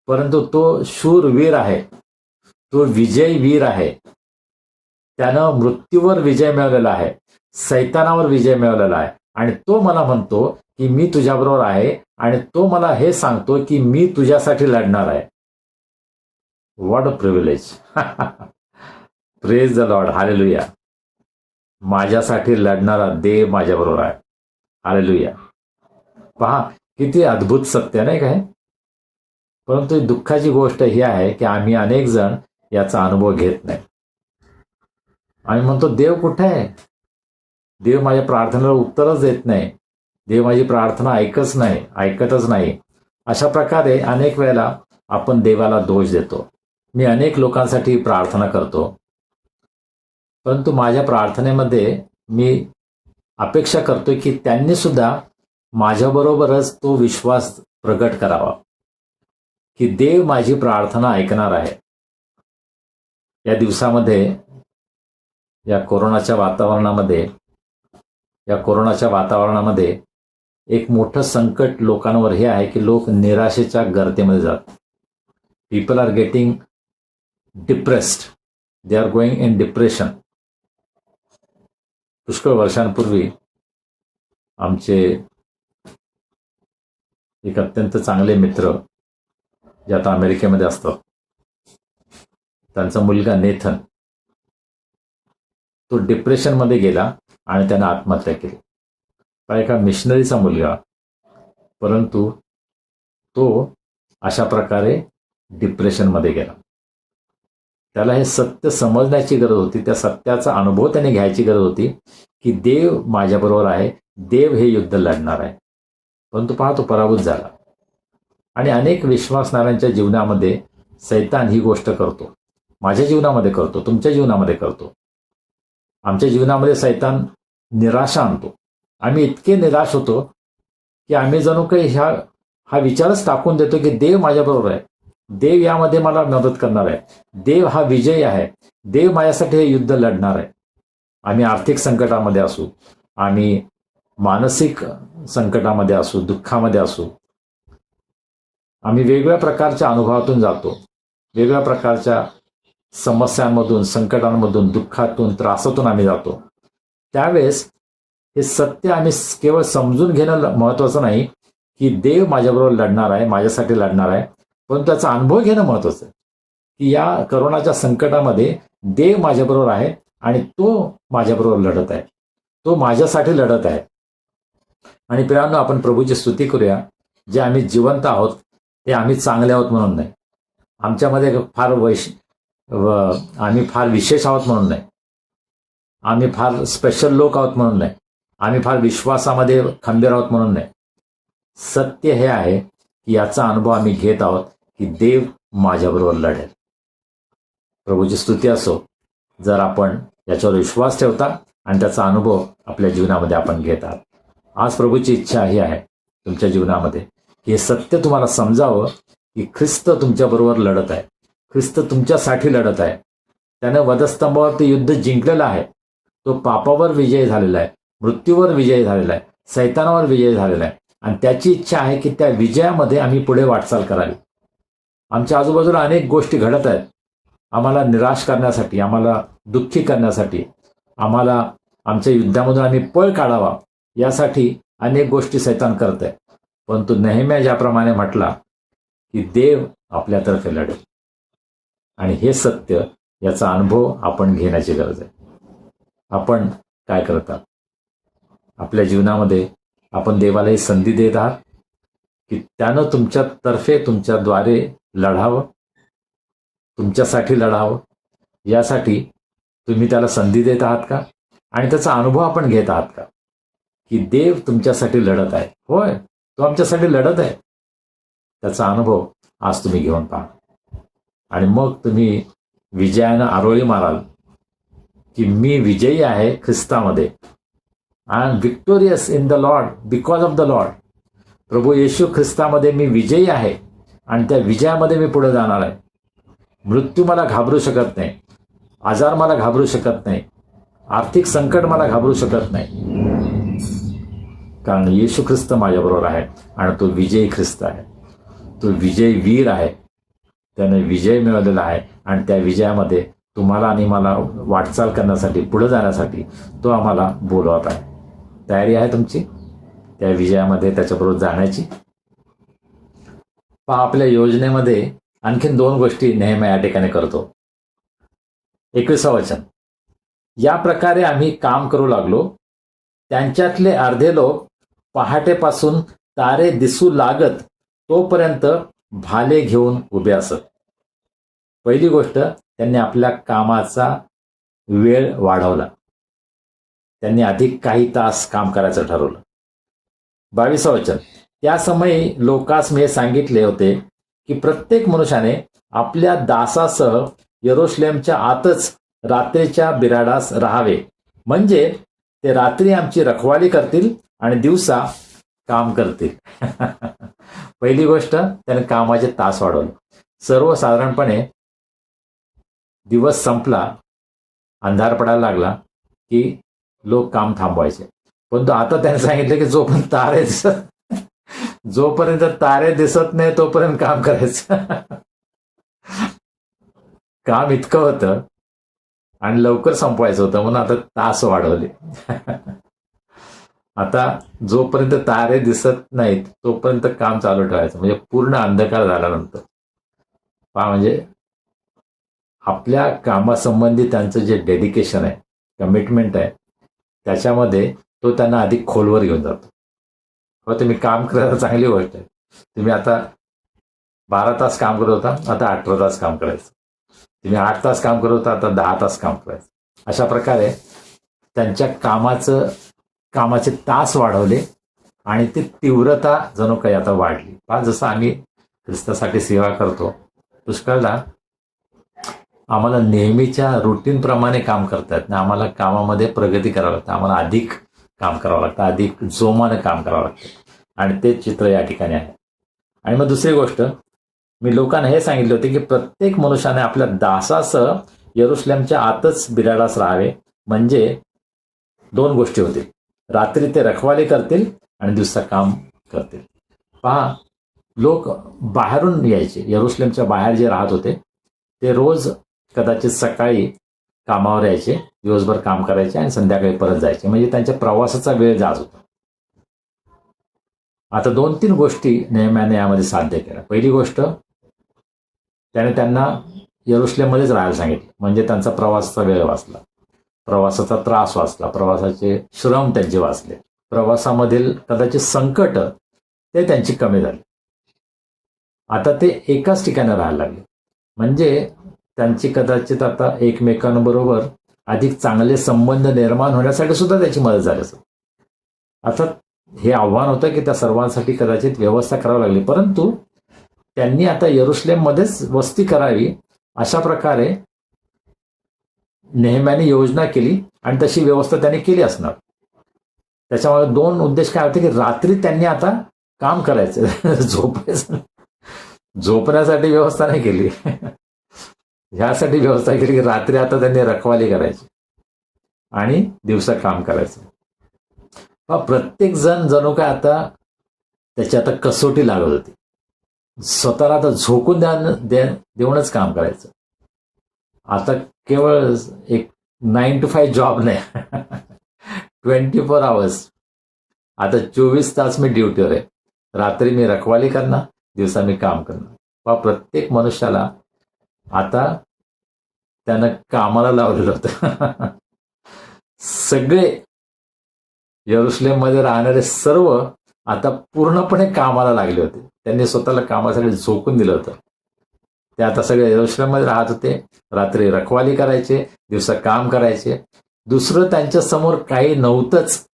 परंतु तो शूरवीर आहे, तो विजयी वीर आहे. त्यानं मृत्यूवर विजय मिळवलेला आहे, सैतानावर विजय मिळवलेला आहे. आणि तो मला म्हणतो की मी तुझ्याबरोबर आहे, आणि तो मला हे सांगतो की मी तुझ्यासाठी लढणार आहे. What a privilege. Praise the Lord. Hallelujah. माझ्यासाठी लढणारा देव माझ्याबरोबर आहे. हालेलुया. पहा, किती अद्भुत सत्य नाही काय? परंतु दुःखाची गोष्ट ही आहे की आम्ही अनेक जण याचा अनुभव घेत नाही. आम्ही म्हणतो देव कुठे आहे? देव माझ्या प्रार्थनेला उत्तरच देत नाही, देव माझी प्रार्थना ऐकतच नाही. अशा प्रकारे अनेक वेळेला आपण देवाला दोष देतो. मी अनेक लोकांसाठी प्रार्थना करतो, परंतु माझ्या प्रार्थनेमध्ये मी अपेक्षा करतोय की त्यांनी सुद्धा माझ्याबरोबरच तो विश्वास प्रगट करावा की देव माझी प्रार्थना ऐकणार आहे. या दिवसामध्ये, या कोरोनाच्या वातावरणामध्ये एक मोठं संकट लोकांवर हे आहे की लोक निराशेच्या गर्तेमध्ये जातात. People are getting depressed, they are going in depression. पुष्कळ वर्षांपूर्वी आमचे एक अत्यंत चांगले मित्र जे आता अमेरिकेमध्ये असतात, त्यांचा मुलगा नेथन, तो डिप्रेशनमध्ये गेला आणि त्यानं आत्महत्या केली. एका मिशनरीचा मुलगा, परंतु तो अशा प्रकारे डिप्रेशनमध्ये गेला. त्याला हे सत्य समजण्याची गरज होती, त्या सत्याचा अनुभव त्याने घ्यायची गरज होती की देव माझ्याबरोबर आहे, देव हे युद्ध लढणार आहे. परंतु पहा, तो पराभूत झाला. आणि अनेक विश्वासणाऱ्यांच्या जीवनामध्ये सैतान ही गोष्ट करतो, माझ्या जीवनामध्ये करतो, तुमच्या जीवनामध्ये करतो. आमच्या जीवनामध्ये सैतान निराशा आणतो. आम्ही इतके निराश होतो की आम्ही जणू काही हा विचारच टाकून देतो की देव माझ्याबरोबर आहे, देव यामध्ये मला मदत करणार आहे, देव हा विजयी आहे, देव माझ्यासाठी हे युद्ध लढणार आहे. आम्ही आर्थिक संकटामध्ये असू, आम्ही मानसिक संकटामध्ये असू, दुःखामध्ये असू, आम्ही वेगवेगळ्या प्रकारच्या अनुभवातून जातो, वेगवेगळ्या प्रकारच्या समस्यांमधून, संकटांमधून, दुःखातून, त्रासातून आम्ही जातो. त्यावेळेस हे सत्य आम्ही केवळ समजून घेणं महत्वाचं नाही की देव माझ्याबरोबर लढणार आहे, माझ्यासाठी लढणार आहे, पण त्याचा अनुभव घेणं महत्वाचं आहे की या करोनाच्या संकटामध्ये देव माझ्याबरोबर आहे आणि तो माझ्याबरोबर लढत आहे, तो माझ्यासाठी लढत आहे. आणि प्रियांनो, आपण प्रभूची स्तुती करूया. जे आम्ही जिवंत आहोत ते आम्ही चांगले आहोत म्हणून नाही, आमच्यामध्ये आम्ही फार विशेष आहोत म्हणून नाही, आम्ही फार स्पेशल लोक आहोत म्हणून नाही, आम्ही फार विश्वासामध्ये खंबीर आहोत म्हणून नाही. सत्य हे आहे की याचा अनुभव आम्ही घेत आहोत की देव माझ्याबरोबर लढेल. प्रभूची स्तुती असो जर आपण याच्यावर विश्वास ठेवता आणि त्याचा अनुभव आपल्या जीवनामध्ये आपण घेत आहात. आज प्रभूची इच्छा ही आहे तुमच्या जीवनामध्ये की हे सत्य तुम्हाला समजावं की ख्रिस्त तुमच्याबरोबर लढत आहे, ख्रिस्त तुमच्यासाठी लढत आहे. त्यानं वधस्तंभावरती युद्ध जिंकलेलं आहे, तो पापावर विजयी झालेला आहे, मृत्यूवर विजयी झालेला आहे, सैतानावर विजयी झालेला आहे. आणि त्याची इच्छा आहे की त्या विजयामध्ये आम्ही पुढे वाटचाल करावी. आमच्या आजूबाजूला अनेक गोष्टी घडत आहेत, आम्हाला निराश करण्यासाठी, आम्हाला दुःखी करण्यासाठी, आम्हाला आमच्या युद्धामधून आम्ही पळ काढावा यासाठी अनेक गोष्टी सैतान करत आहे. परंतु नेहम्या ज्याप्रमाणे म्हटला की देव आपल्यातर्फे लढेल, आणि हे सत्य, याचा अनुभव आपण घेण्याची गरज आहे. आपण काय करता आपल्या जीवनामध्ये? आपण देवाला ही संधी देत आहात की त्यानं तुमच्यातर्फे, तुमच्याद्वारे लढावं, तुमच्यासाठी लढावं, यासाठी तुम्ही त्याला संधी देत आहात का? आणि त्याचा अनुभव आपण घेत आहात का की देव तुमच्यासाठी लढत आहे? होय, तो आमच्यासाठी लढत आहे. त्याचा अनुभव आज तुम्ही घेऊन पहा आणि मग तुम्ही विजयानं आरोळी माराल की मी विजयी आहे ख्रिस्तामध्ये. I am victorious in the lord because of the lord. प्रभू येशू ख्रिस्तामध्ये मी विजयी आहे आणि त्या विजयामध्ये मी पुढे जाणार आहे. मृत्यू मला घाबरू शकत नाही, आजार मला घाबरू शकत नाही, आर्थिक संकट मला घाबरू शकत नाही, कारण येशू ख्रिस्त माझ्याबरोबर आहे आणि तो विजयी ख्रिस्त आहे, तो विजयी वीर आहे. त्याने विजय मिळवलेला आहे आणि त्या विजयामध्ये तुम्हाला आणि मला वाटचाल करण्यासाठी, पुढे जाण्यासाठी तो आम्हाला बोलवत आहे. तयारी आहे तुमची त्या विजयामध्ये त्याच्याबरोबर जाण्याची? पहा, आपल्या योजनेमध्ये आणखीन 2 गोष्टी नेहमी या ठिकाणी करतो. 21 वचन, या प्रकारे आम्ही काम करू लागलो, त्यांच्यातले अर्धे लोक पहाटेपासून तारे दिसू लागत तोपर्यंत भाले घेऊन उभे असत. पहिली गोष्ट, त्यांनी आपल्या कामाचा वेळ वाढवला, त्यांनी अधिक काही तास काम करायचं ठरवलं. 22 वचन, त्या समयी लोकास मी सांगितले होते की प्रत्येक मनुष्याने आपल्या दासासह यरुशलेमच्या आतच रात्रीच्या बिराडास राहावे, म्हणजे ते रात्री आमची रखवाली करतील आणि दिवसा काम करतील. पहिली गोष्ट, त्याने कामाचे तास वाढवले. सर्वसाधारणपणे दिवस संपला, अंधार पडायला लागला की लोक काम थांबवायचे, परंतु आता त्याने सांगितलं की जोपर्यंत तारे दिसत नाही तोपर्यंत काम करायचं. काम इतकं होतं आणि लवकर संपवायचं होतं म्हणून आता तास वाढवले. आता जोपर्यंत तारे दिसत नाहीत तोपर्यंत काम चालू ठेवायचं, म्हणजे पूर्ण अंधकार झाल्यानंतर. पहा, म्हणजे आपल्या कामासंबंधी त्यांचं जे डेडिकेशन आहे, कमिटमेंट आहे, त्याच्यामध्ये तो त्यांना अधिक खोलवर घेऊन जातो. हो, तुम्ही काम करायला चांगली गोष्ट आहे. तुम्ही आता 12 तास काम करत होता, आता 18 तास काम करायचं. तुम्ही 8 तास काम करत होता, आता 10 तास काम करायचं. अशा प्रकारे त्यांच्या कामाचे तास वाढवले आणि ती तीव्रता जणू काही आता वाढली. पहा, जसं आम्ही ख्रिस्तासाठी सेवा करतो, पुष्कळदा आम्हाला नेहमीच्या रुटीनप्रमाणे काम करता येत नाही. आम्हाला कामामध्ये प्रगती करावं लागतं, आम्हाला अधिक काम करावं लागतं, अधिक जोमाने काम करावं लागतं. आणि तेच चित्र या ठिकाणी आहे. आणि मग दुसरी गोष्ट, मी लोकांना हे सांगितले होते की प्रत्येक मनुष्याने आपल्या दासासह यरुशलेमच्या आतच बिराडास राहावे, म्हणजे 2 गोष्टी होतील. रात्री ते रखवाली करतील आणि दिवसा काम करतील. पहा, लोक बाहेरून यायचे, यरुशलेमच्या बाहेर जे राहत होते ते रोज कदाचित सकाळी कामावर यायचे, दिवसभर काम करायचे आणि संध्याकाळी परत जायचे, म्हणजे त्यांच्या प्रवासाचा वेळ जात होता. आता 2-3 गोष्टी नेहम्याने यामध्ये साध्य केल्या. पहिली गोष्ट, त्याने त्यांना यरुशलेममध्येच राहायला सांगितलं, म्हणजे त्यांचा प्रवासाचा वेळ वाचला, प्रवासाचा त्रास वाचला, प्रवासाचे श्रम त्यांचे वाचले, प्रवासामधील कदाचित संकट ते त्यांची कमी झाली. आता ते एकाच ठिकाणी राहायला लागले, म्हणजे त्यांची कदाचित आता एकमेकांबरोबर अधिक चांगले संबंध निर्माण होण्यासाठी सुद्धा त्याची मदत झाली असेल. आता हे आव्हान होतं की त्या सर्वांसाठी कदाचित व्यवस्था करावी लागली, परंतु त्यांनी आता यरुशलेममध्येच वस्ती करावी अशा प्रकारे नेहम्याने योजना केली आणि तशी व्यवस्था त्यांनी केली असणार. त्याच्यामुळे 2 उद्देश काय होते की रात्री त्यांनी आता काम करायचं, झोपण्यासाठी व्यवस्था नाही केली, ह्यासाठी व्यवस्था केली की रात्री आता त्यांनी रखवाली करायची आणि दिवसा काम करायचं. प्रत्येक जण जणू काय आता त्याची आता कसोटी लागत होती. स्वतःला आता झोकून देऊनच काम करायचं. आता केवळ एक 9 to 5 जॉब नाही, 24 आवर्स. आता 24 तास मी ड्युटीवर आहे. रात्री मी रखवाली करणार, दिवसा मी काम करणार. प्रत्येक मनुष्याला आता त्यानं कामाला लावलेलं होतं. सगळे यरुशलेममध्ये राहणारे सर्व आता पूर्णपणे कामाला लागले होते. त्यांनी स्वतःला कामासाठी झोकून दिलं होतं. ते आता सगळे यरुशलेममध्ये राहत होते, रात्री रखवाली करायचे, दिवसा काम करायचे. दुसरं त्यांच्या समोर काही नव्हतंच.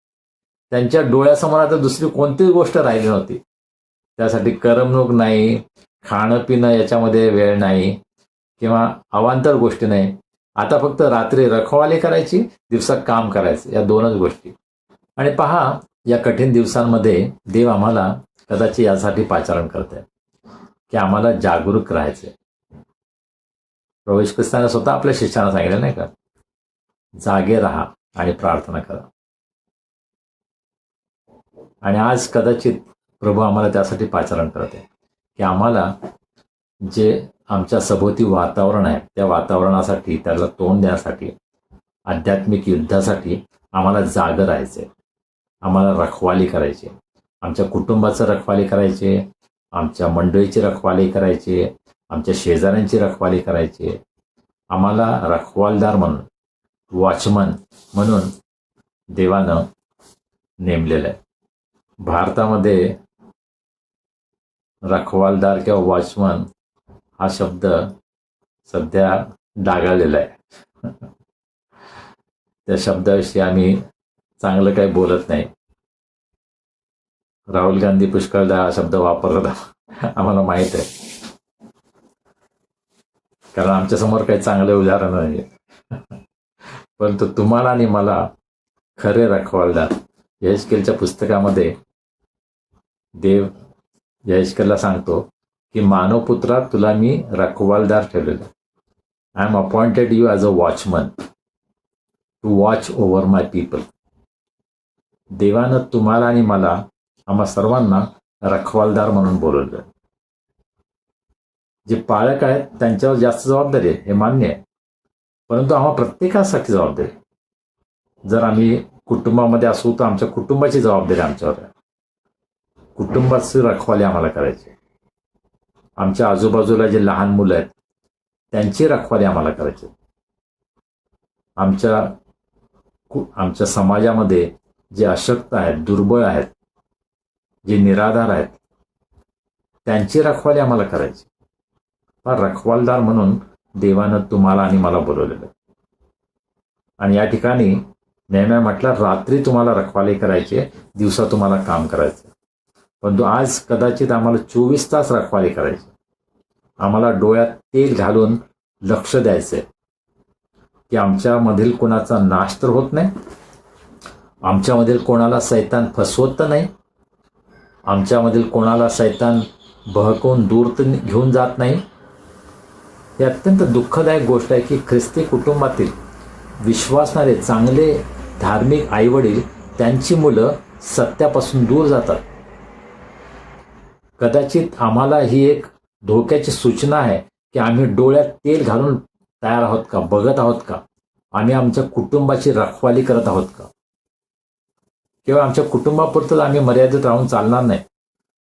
त्यांच्या डोळ्यासमोर आता दुसरी कोणतीच गोष्ट राहिली नव्हती. त्यासाठी करमणूक नाही, खाणं पिणं याच्यामध्ये वेळ नाही किंवा अवांतर गोष्टी नाही. आता फक्त रात्री रखवाली करायची, दिवसा काम करायचं, या 2च गोष्टी. आणि पहा, या कठीण दिवसांमध्ये देव आम्हाला कदाचित यासाठी पाचारण करते की आम्हाला जागरूक राहायचे. प्रभू येशू ख्रिस्ताने स्वतः आपल्या शिष्याला सांगितलं नाही का, जागे राहा आणि प्रार्थना करा. आणि आज कदाचित प्रभू आम्हाला त्यासाठी पाचारण करते की आम्हाला जे आमच्या सभोवती वातावरण आहे त्या वातावरणासाठी, त्याला तोंड देण्यासाठी, आध्यात्मिक युद्धासाठी आम्हाला जागं राहायचे, आम्हाला रखवाली करायची, आमच्या कुटुंबाचं रखवाली करायचे, आमच्या मंडळीची रखवाली करायची, आमच्या शेजाऱ्यांची रखवाली करायची. आम्हाला रखवालदार म्हणून, वॉचमन म्हणून देवानं नेमलेलं आहे. भारतामध्ये रखवालदार किंवा वॉचमन हा शब्द सध्या डागाळलेला आहे. त्या शब्दाविषयी आम्ही चांगलं काही बोलत नाही. राहुल गांधी पुष्कळदा हा शब्द वापरतात, आम्हाला माहीत आहे, कारण आमच्यासमोर काही चांगले उदाहरण नाही. परंतु तुम्हाला आणि मला खरे रखवालदार, यहेजकेलच्या पुस्तकामध्ये देव यहेजकेलला सांगतो की मानवपुत्रा, तुला मी रखवालदार ठेवलेला. I am appointed you as a watchman to watch over my people. देवानं तुम्हाला आणि मला, आम्हा सर्वांना रखवालदार म्हणून बोलवलं. जे पाळक आहेत त्यांच्यावर जास्त जबाबदारी आहे, हे मान्य आहे, परंतु आम्हा प्रत्येकासाठी जबाबदारी. जर आम्ही कुटुंबामध्ये असू तर आमच्या कुटुंबाची जबाबदारी आमच्यावर आहे. कुटुंबाची रखवाली आम्हाला करायची. आमच्या आजूबाजूला जे लहान मुलं आहेत त्यांची रखवाली आम्हाला करायची. आमच्या समाजामध्ये जे अशक्त आहेत, दुर्बळ आहेत, जे निराधार आहेत, त्यांची रखवाली आम्हाला करायची. रखवालदार म्हणून देवानं तुम्हाला आणि मला बोलवलेलं. आणि या ठिकाणी नेहमी म्हटलं, रात्री तुम्हाला रखवाली करायची, दिवसा तुम्हाला काम करायचं. परंतु आज कदाचित आम्हाला 24 तास रखवाली करायची. आम्हाला डोळ्यात तेल घालून लक्ष द्यायचंय की आमच्यामधील कोणाचा नाश तर होत नाही, आमच्यामधील कोणाला सैतान फसवत तर नाही, आमच्यामधील कोणाला सैतान बहकवून दूर तर घेऊन जात नाही. ही अत्यंत दुःखदायक गोष्ट आहे की ख्रिस्ती कुटुंबातील विश्वासणारे चांगले धार्मिक आईवडील त्यांची मुलं सत्यापासून दूर जातात. कदाचित आम्हाला ही एक धोक्याची सूचना आहे की आम्ही डोळ्यात तेल घालून तयार आहोत का, बघत आहोत का, आम्ही आमच्या कुटुंबाची रखवाली करत आहोत का. केवळ आमच्या कुटुंबापुरतंच आम्ही मर्यादित राहून चालणार नाही.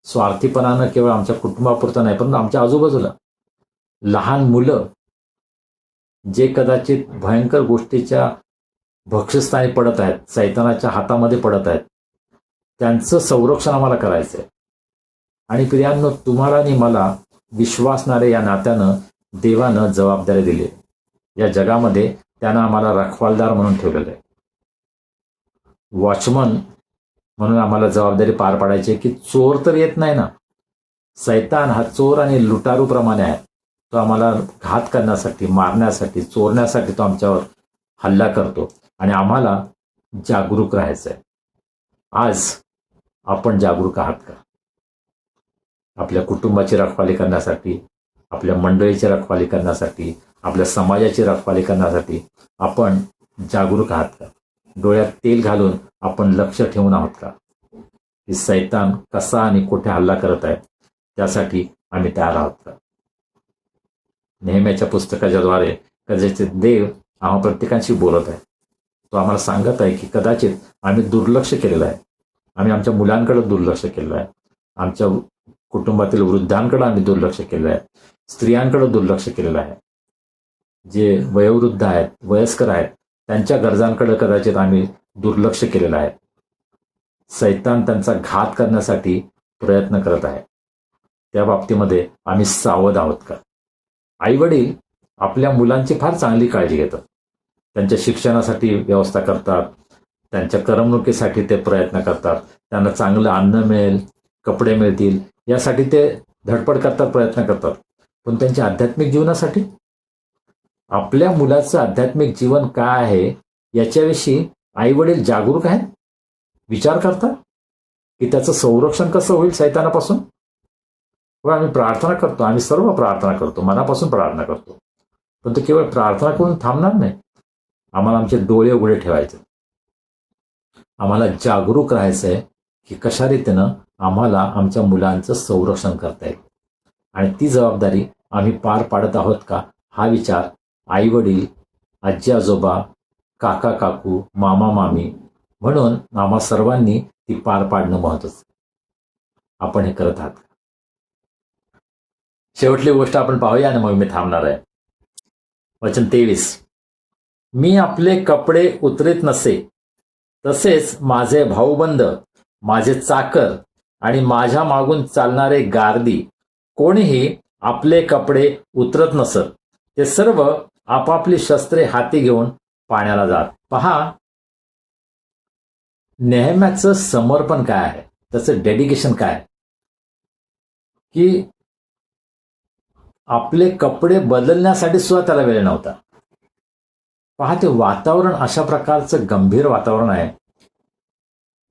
स्वार्थीपणानं केवळ आमच्या कुटुंबापुरतं नाही, परंतु आमच्या आजूबाजूला लहान मुलं जे कदाचित भयंकर गोष्टीच्या भक्षस्थानी पडत आहेत, सैतानाच्या हातामध्ये पडत आहेत, त्यांचं संरक्षण आम्हाला करायचं आहे. आणि प्रियांनो, तुम्हाला आणि मला विश्वासणारे या नात्यानं देवानं जबाबदारी दिली. या जगामध्ये त्यानं आम्हाला रखवालदार म्हणून ठेवलेलं आहे. वॉचमन म्हणून आम्हाला जबाबदारी पार पाडायची आहे की चोर तर येत नाही ना. सैतान हा चोर आणि लुटारूप्रमाणे आहे. तो आम्हाला घात करण्यासाठी, मारण्यासाठी, चोरण्यासाठी तो आमच्यावर हल्ला करतो आणि आम्हाला जागरूक राहायचं आहे. आज आपण जागरूक आहात का? आपल्या कुटुंबाची रखवाली करण्यासाठी, आपल्या मंडळीची रखवाली करण्यासाठी, आपल्या समाजाची रखवाली करण्यासाठी आपण जागरूक आहात का? डोळ्यात तेल घालून आपण लक्ष ठेवून आहोत का की सैतान कसा आणि कुठे हल्ला करत आहे, त्यासाठी आम्ही तयार आहोत का? नेहमीच्या पुस्तकाच्या द्वारे कदाचित देव आम्हा प्रत्येकाशी बोलत आहे. तो आम्हाला सांगत आहे की कदाचित आम्ही दुर्लक्ष केलेलं आहे. आम्ही आमच्या मुलांकडे दुर्लक्ष केलेलं आहे. आमच्या कुटुंबातील वृद्धांकडे आम्ही दुर्लक्ष केलेलं आहे. स्त्रियांकडे दुर्लक्ष केलेलं आहे. जे वयोवृद्ध आहेत, वयस्कर आहेत, त्यांच्या गरजांकडे कदाचित आम्ही दुर्लक्ष केलेलं आहे. सैतान त्यांचा घात करण्यासाठी प्रयत्न करत आहे. त्या बाबतीमध्ये आम्ही सावध आहोत का? आईवडील आपल्या मुलांची फार चांगली काळजी घेतात. त्यांच्या शिक्षणासाठी व्यवस्था करतात, त्यांच्या करमणुकीसाठी ते प्रयत्न करतात, त्यांना चांगलं अन्न मिळेल, कपडे मिळतील यासाठी ते धडपड करतात, प्रयत्न करतात. पण त्यांच्या आध्यात्मिक जीवनासाठी, आपल्या मुलाचं आध्यात्मिक जीवन काय आहे याच्याविषयी आईवडील जागरूक आहेत? विचार करतात की त्याचं संरक्षण कसं होईल सैतानापासून? व आम्ही प्रार्थना करतो, आम्ही सर्व प्रार्थना करतो, मनापासून प्रार्थना करतो, पण तो केवळ प्रार्थना करून थांबणार नाही. आम्हाला आमचे डोळे उघडे ठेवायचे. आम्हाला जागरूक राहायचं आहे की कशा रीतीनं आम्हाला आमच्या मुलांचं संरक्षण करता येईल आणि ती जबाबदारी आम्ही पार पाडत आहोत का, हा विचार आई वडील, आजी आजोबा, काका काकू, मामा मामी म्हणून आम्हा सर्वांनी ती पार पाडणं महत्वाचं. आपण हे करत आहात का? शेवटली गोष्ट आपण पाहूया आणि मग मी थांबणार आहे. वचन 23. मी आपले कपडे उतरीत नसे, तसेच माझे भाऊबंद, माझे चाकर आणि माझ्या मागून चालणारे गार्दी कोणीही आपले कपडे उतरत नसत. ते सर्व आपापली शस्त्रे हाती घेऊन पाण्याला जात. पहा, नेहम्याचं समर्पण काय आहे, त्याचं डेडिकेशन काय आहे की आपले कपडे बदलण्यासाठी सुद्धा त्याला वेळ नव्हता. पहा, ते वातावरण अशा प्रकारचं गंभीर वातावरण आहे.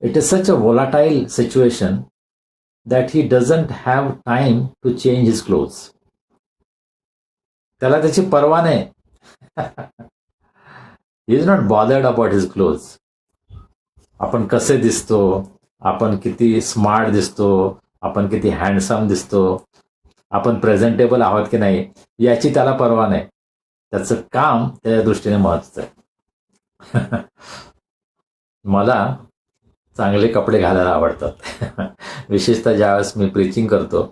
It is such a volatile situation that he doesn't have time to change his clothes. त्याला त्याची पर्वा नाही. He is not bothered about his clothes. आपण कसे दिसतो, आपण किती स्मार्ट दिसतो, आपण किती हँडसम दिसतो, आपण प्रेझेंटेबल आहोत की नाही याची त्याला पर्वा नाही. त्याचं काम त्या दृष्टीने महत्वाचं आहे. मला चांगले कपडे घालायला आवडतात. विशेषतः ज्यावेळेस मी प्रीचिंग करतो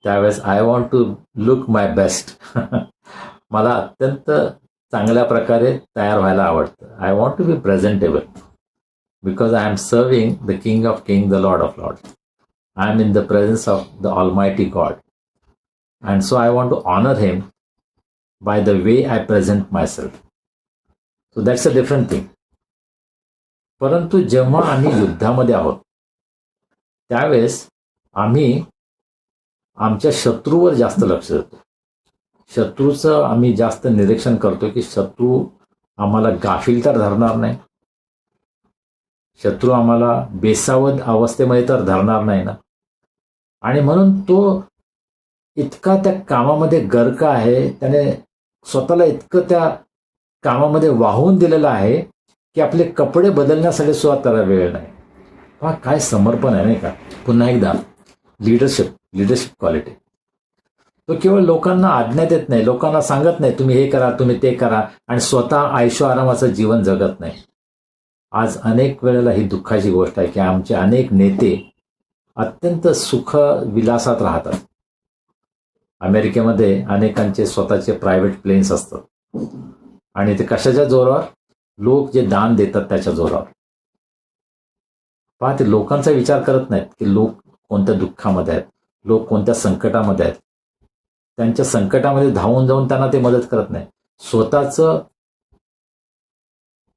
त्यावेळेस I want to look my best. मला अत्यंत चांगल्या प्रकारे तयार व्हायला आवडतं. I want to be presentable because I am serving the king of king, the lord of lord. I am in the presence of the almighty God. And so I want to honor him by the way I present myself. So that's a different thing. परंतु जेव्हा आम्ही युद्धामध्ये आहोत त्यावेळेस आम्ही आमच्या शत्रूवर जास्त लक्ष देतो. शत्रूचं आम्ही जास्त निरीक्षण करतो की शत्रू आम्हाला गाफील तर धरणार नाही, शत्रू आम्हाला बेसावध अवस्थेमध्ये तर धरणार नाही ना. आणि म्हणून तो इतका त्या कामामध्ये गर्क आहे, त्याने स्वतःला इतकं त्या कामामध्ये वाहून दिलेलं आहे की आपले कपडे बदलण्यासाठी सुद्धा त्याला वेळ नाही. पहा काय समर्पण आहे नाही का. पुन्हा एकदा लिडरशिप क्वालिटी. तो केवळ लोकांना आज्ञा देत नाही, लोकांना सांगत नाही तुम्ही हे करा तुम्ही ते करा आणि स्वतः आयुष्य आरामाचं जीवन जगत नाही. आज अनेक वेळेला ही दुःखाची गोष्ट आहे की आमचे अनेक नेते अत्यंत सुख विलासात राहतात. अमेरिकेमध्ये अनेकांचे स्वतःचे प्रायव्हेट प्लेन्स असतात आणि ते कशाच्या जोरावर? लोक जे दान देतात त्याच्या जोरावर. पहा ते लोकांचा विचार करत नाहीत की लोक कोणत्या दुःखामध्ये आहेत, लोक कोणत्या संकटामध्ये आहेत. त्यांच्या संकटामध्ये धावून जाऊन त्यांना ते मदत करत नाही. स्वतःचं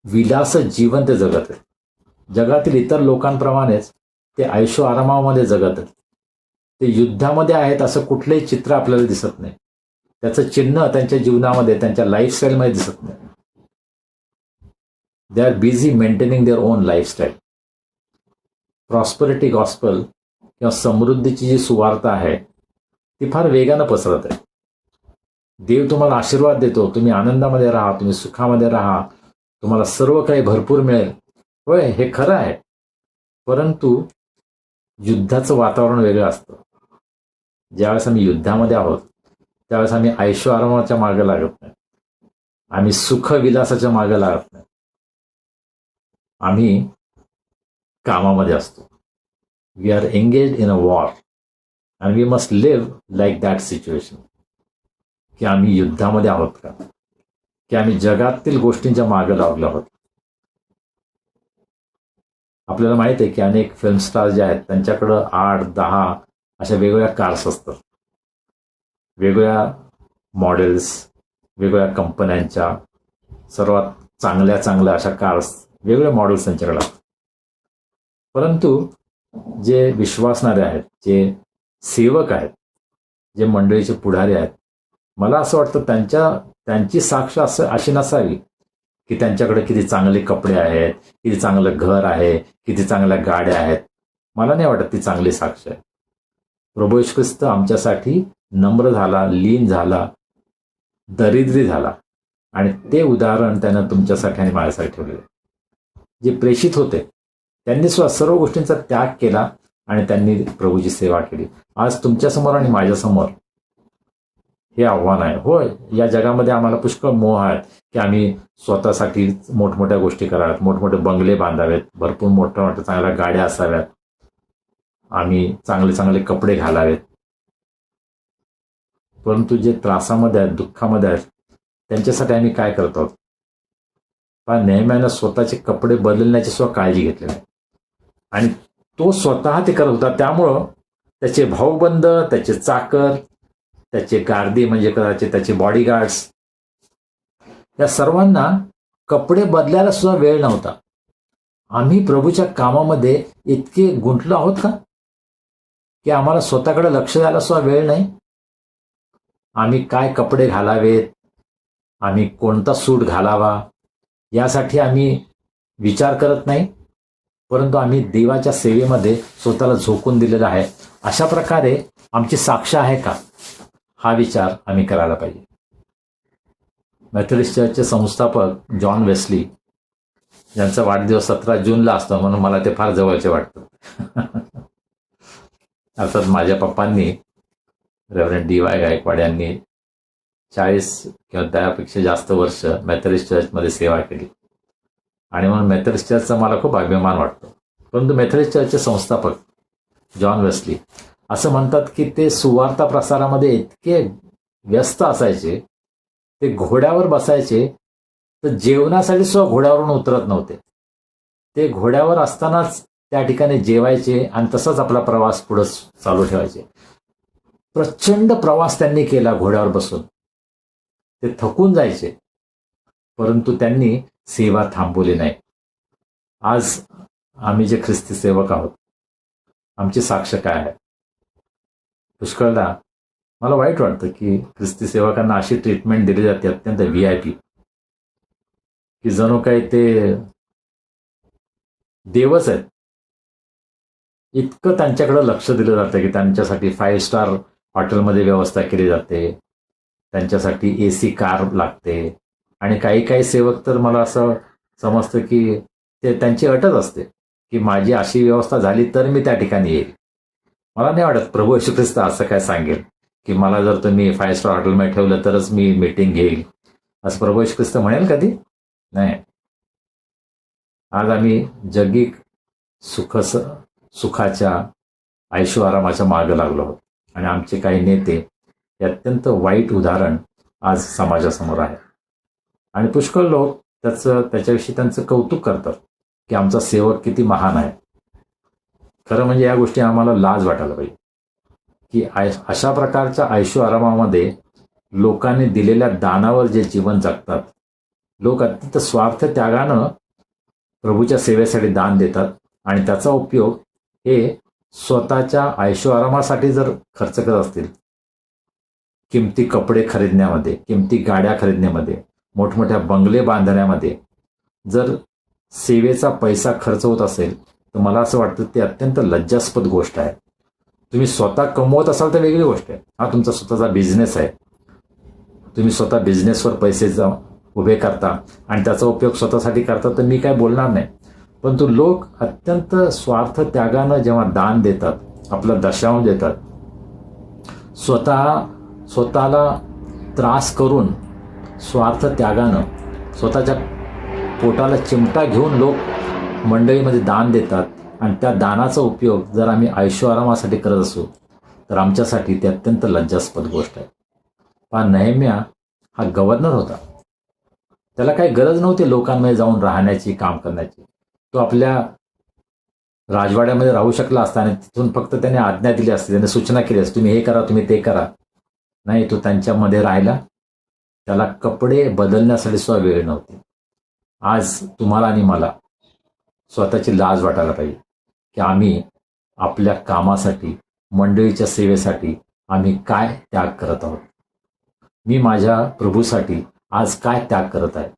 विलास जीवन ते जगत आहेत. जगातील इतर लोकांप्रमाणेच ते आयुष्य आरामामध्ये जगत आहेत. ते युद्धामध्ये आहेत असं कुठलंही चित्र आपल्याला दिसत नाही. त्याचं चिन्ह त्यांच्या जीवनामध्ये त्यांच्या लाईफस्टाईलमध्ये दिसत नाही. They are busy maintaining their own lifestyle. Prosperity gospel किंवा समृद्धीची जी सुवार्ता आहे ती फार वेगानं पसरत आहे. देव तुम्हाला आशीर्वाद देतो, तुम्ही आनंदामध्ये राहा, तुम्ही सुखामध्ये राहा, तुम्हाला सर्व काही भरपूर मिळेल. होय, हे खरं आहे. परंतु युद्धाचं वातावरण वेगळं असतं. ज्यावेळेस आम्ही युद्धामध्ये आहोत त्यावेळेस आम्ही आयुष्य आरामाच्या मागे लागत नाही, आम्ही सुख विलासाच्या मागे लागत नाही, आम्ही कामामध्ये असतो. We are engage in a war and we must live like that situation. की आम्ही युद्धामध्ये आहोत का, की आम्ही जगातील गोष्टींच्या मागे लागलो आहोत. आपल्याला माहित आहे की अनेक फिल्म स्टार जे आहेत त्यांच्याकडं 8-10 अशा वेगवेगळ्या कार्स असतात, वेगवेगळ्या मॉडेल्स, वेगवेगळ्या कंपन्यांच्या सर्वात चांगल्या अशा कार्स, वेगवेगळे मॉडेल्स त्यांच्याकडे असतात. परंतु जे विश्वासणारे आहेत, जे सेवक आहेत, जे मंडळीचे पुढारी आहेत, मला असं वाटतं त्यांची साक्ष अशी नसावी की त्यांच्याकडे किती चांगले कपडे आहेत, किती चांगलं घर आहे, किती चांगल्या गाड्या आहेत. मला नाही वाटत ती चांगली साक्ष आहे. प्रभू येशू ख्रिस्त आमच्यासाठी नम्र झाला, लीन झाला, दरिद्री झाला आणि ते उदाहरण त्यानं तुमच्यासाठी आणि माझ्यासाठी ठेवले. जे प्रेषित होते त्यांनी सुद्धा सर्व गोष्टींचा त्याग केला आणि त्यांनी प्रभूची सेवा केली. आज तुमच्यासमोर आणि माझ्यासमोर हे आव्हान आहे. होय, या जगामध्ये आम्हाला पुष्कळ मोह आहेत की आम्ही स्वतःसाठी मोठमोठ्या गोष्टी कराव्यात, मोठमोठे बंगले बांधावेत, भरपूर मोठ्या चांगल्या गाड्या असाव्यात, आम्ही चांगले कपडे घालावेत. परंतु जे त्रासामध्ये आहेत, दुःखामध्ये आहेत, त्यांच्यासाठी आम्ही काय करत आहोत? पण नेहम्यानं स्वतःचे कपडे बदलण्याची सुद्धा काळजी घेतली नाही आणि तो स्वतः ते करत होता. त्यामुळं त्याचे भाऊबंद, त्याचे चाकर, त्याचे गार्दी म्हणजे कदाचित त्याचे बॉडीगार्ड्स, या सर्वांना कपडे बदलायला सुद्धा वेळ नव्हता. आम्ही प्रभूच्या कामामध्ये इतके गुंतलो आहोत का की आम्हाला स्वतःकडे लक्ष द्यायला सुद्धा वेळ नाही? आम्ही काय कपडे घालावेत, आम्ही कोणता सूट घालावा यासाठी आम्ही विचार करत नाही, परंतु आम्ही देवाच्या सेवेमध्ये स्वतःला झोकून दिलेला आहे. अशा प्रकारे आमची साक्ष आहे का, हा विचार आम्ही करायला पाहिजे. मेथोडिस्ट चर्चचे संस्थापक जॉन वेस्ली यांचा वाढदिवस 17 जूनला असतो म्हणून मला ते फार जवळचे वाटतं. अर्थात माझ्या पप्पांनी रेव्हरंड D.Y. गायकवाड यांनी 40 किंवा त्यापेक्षा जास्त वर्ष मेथोडिस्ट चर्चमध्ये सेवा केली आणि म्हणून मेथोडिस्ट चर्चचा मला खूप अभिमान वाटतो. परंतु मेथोडिस्ट चर्चचे संस्थापक जॉन वेस्ली असं म्हणतात की ते सुवार्ता प्रसारामध्ये इतके व्यस्त असायचे, ते घोड्यावर बसायचे तर जेवणासाठी सुद्धा घोड्यावरून उतरत नव्हते. ते घोड्यावर असतानाच त्या ठिकाणी जेवायचे आणि तसाच आपला प्रवास पुढे चालू ठेवायचे. प्रचंड प्रवास त्यांनी केला घोड्यावर बसून. ते थकून जायचे, परंतु त्यांनी सेवा थांबवली नाही. आज आम्ही जे ख्रिस्ती सेवक आहोत, आमची साक्ष काय आहे? पुष्कळदा मला वाईट वाटतं की ख्रिस्ती सेवकांना अशी ट्रीटमेंट दिली जाते अत्यंत VIP की जणू काही ते देवच आहेत. इतकं त्यांच्याकडे लक्ष दिलं जातं की त्यांच्यासाठी 5 स्टार हॉटेलमध्ये व्यवस्था केली जाते, त्यांच्यासाठी AC कार लागते. आणि काही काही सेवक तर मला असं समजतं की ते त्यांची अटच असते की माझी अशी व्यवस्था झाली तर मी त्या ठिकाणी येईल. मला नाही वाटत प्रभू येशू ख्रिस्त असं काय सांगेल की मला जर तुम्ही 5 स्टार हॉटेलमध्ये ठेवलं तरच मी मीटिंग घेईल, असं प्रभू येशू ख्रिस्त म्हणेल कधी? नाही. आज आम्ही जगिक सुखाच्या ऐशो आरामाच्या मागे लागलो आहोत आणि आमचे काही नेते हे अत्यंत वाईट उदाहरण आज समाजासमोर आहे. आणि पुष्कळ लोक त्याच्याविषयी त्यांचं कौतुक करतात की आमचा सेवक किती महान आहे. खरं म्हणजे या गोष्टी आम्हाला लाज वाटायला पाहिजे की अशा प्रकारच्या ऐशो आरामामध्ये लोकांनी दिलेल्या दानावर जे जीवन जगतात, लोक अत्यंत स्वार्थ त्यागानं प्रभूच्या सेवेसाठी दान देतात आणि त्याचा उपयोग हे स्वतःच्या ऐशो आरामासाठी जर खर्च करत असतील, किमती कपडे खरेदण्यामध्ये, किमती गाड्या खरेदण्यामध्ये, मोठमोठ्या बंगले बांधण्यामध्ये जर सेवेचा पैसा खर्च होत असेल तर मला असं वाटतं ते अत्यंत लज्जास्पद गोष्ट आहे. तुम्ही स्वतः कमवत असाल तर वेगळी गोष्ट आहे. हा तुमचा स्वतःचा बिझनेस आहे, तुम्ही स्वतः बिझनेसवर पैसे उभे करता आणि त्याचा उपयोग स्वतःसाठी करता, तर मी काय बोलणार नाही. परंतु लोक अत्यंत स्वार्थ त्यागानं जेव्हा दान देतात, आपला दशांश देतात, स्वतःला त्रास करून स्वार्थ त्यागानं स्वतःच्या पोटाला चिमटा घेऊन लोक मंडळीमध्ये दान देतात आणि त्या दानाचा उपयोग जर आम्ही ऐशो आरामासाठी करत असू तर आमच्यासाठी ते अत्यंत लज्जास्पद गोष्ट आहे. पण नेहेम्या हा गव्हर्नर होता, त्याला काही गरज नव्हती लोकांमध्ये जाऊन राहण्याची, काम करण्याची. तो आपल्या राजवाड्यामध्ये राहू शकला असता आणि तिथून फक्त त्याने आज्ञा दिली असती, त्याने सूचना केली असती, तुम्ही हे करा, तुम्ही ते करा. नाही, तो त्यांच्यामध्ये राहिला. त्याला कपडे बदलण्यासाठी सुद्धा वेळ नव्हती. आज तुम्हाला आणि मला स्वतःची लाज वाटायला पाहिजे की आम्ही आपल्या कामासाठी, मंडळीच्या सेवेसाठी आम्ही काय त्याग करत आहोत. मी माझ्या प्रभूसाठी आज काय त्याग करत आहे.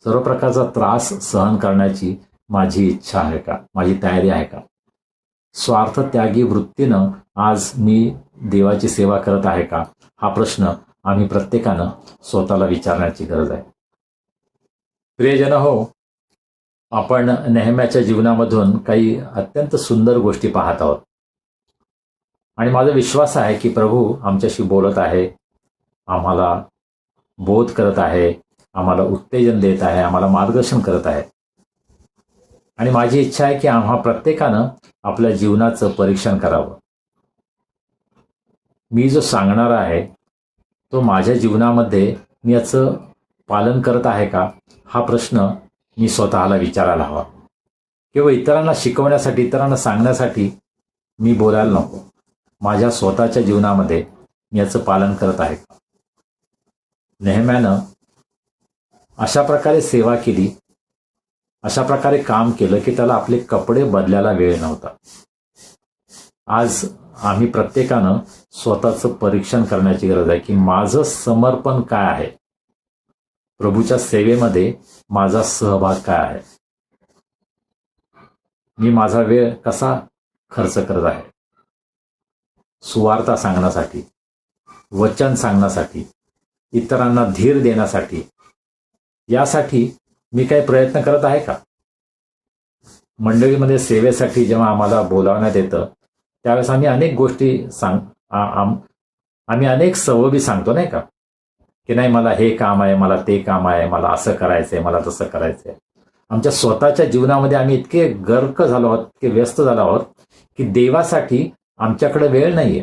सर्व प्रकारचा त्रास सहन करण्याची माझी इच्छा आहे का, माझी तयारी आहे का? स्वार्थ त्यागी वृत्तीनं आज मी देवाची सेवा करत आहे का, हा प्रश्न आम्ही प्रत्येकानं स्वतःला विचारण्याची गरज आहे. प्रियजन हो, आपण नेहम्याच्या जीवनामधून काही अत्यंत सुंदर गोष्टी पाहत आहोत आणि माझा विश्वास आहे की प्रभू आमच्याशी बोलत आहे, आम्हाला बोध करत आहे, आम्हाला उत्तेजन देत आहे, आम्हाला मार्गदर्शन करत आहे. आणि माझी इच्छा आहे की आम्हा प्रत्येकानं आपल्या जीवनाचं परीक्षण करावं. मी जो सांगणार आहे तो माझ्या जीवनामध्ये मी याचं पालन करत आहे का, हा प्रश्न मी स्वतःला विचारायला हवा. किंवा इतरांना शिकवण्यासाठी, इतरांना सांगण्यासाठी मी बोलायला नको. माझ्या स्वतःच्या जीवनामध्ये मी याचं पालन करत आहे का. नेहम्यानं अशा प्रकारे सेवा केली, अशा प्रकारे काम केलं की त्याला आपले कपडे बदलायला वेळ नव्हता. आज आम्ही प्रत्येकानं स्वतःचं परीक्षण करण्याची गरज आहे की माझं समर्पण काय आहे, प्रभूच्या सेवेमध्ये माझा सहभाग काय आहे, मी माझा वेळ कसा खर्च करत आहे. सुवार्ता सांगण्यासाठी, वचन सांगण्यासाठी, इतरांना धीर देण्यासाठी, यासाठी मी काही प्रयत्न करत आहे का. मंडळीमध्ये सेवेसाठी जेव्हा आम्हाला बोलावण्यात येतं त्यावेळेस आम्ही अनेक गोष्टी आम्ही अनेक सबबी सांगतो नाही का, की नाही मला हे काम आहे, मला ते काम आहे, मला असं करायचंय, मला तसं करायचंय. आमच्या स्वतःच्या जीवनामध्ये आम्ही इतके गर्क झालो आहोत, इतके व्यस्त झालो आहोत की देवासाठी आमच्याकडे वेळ नाहीये.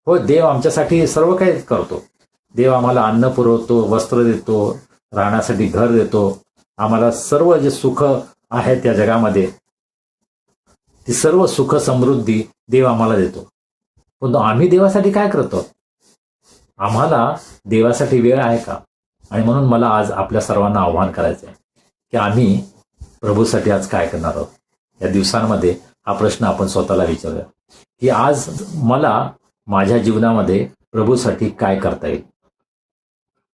हो, देव आमच्यासाठी सर्व काही करतो. देव आम्हाला अन्न पुरवतो, वस्त्र देतो, राहण्यासाठी घर देतो, आम्हाला सर्व जे सुख आहेत त्या जगामध्ये ती सर्व सुख समृद्धी देव आम्हाला देतो. पण आम्ही देवासाठी काय करतो, आम्हाला देवासाठी वेळ आहे का. आणि म्हणून मला आज आपल्या सर्वांना आव्हान करायचं आहे की आम्ही प्रभूसाठी आज काय करणार आहोत. या दिवसांमध्ये हा प्रश्न आपण स्वतःला विचारूया की आज मला माझ्या जीवनामध्ये प्रभूसाठी काय करता येईल.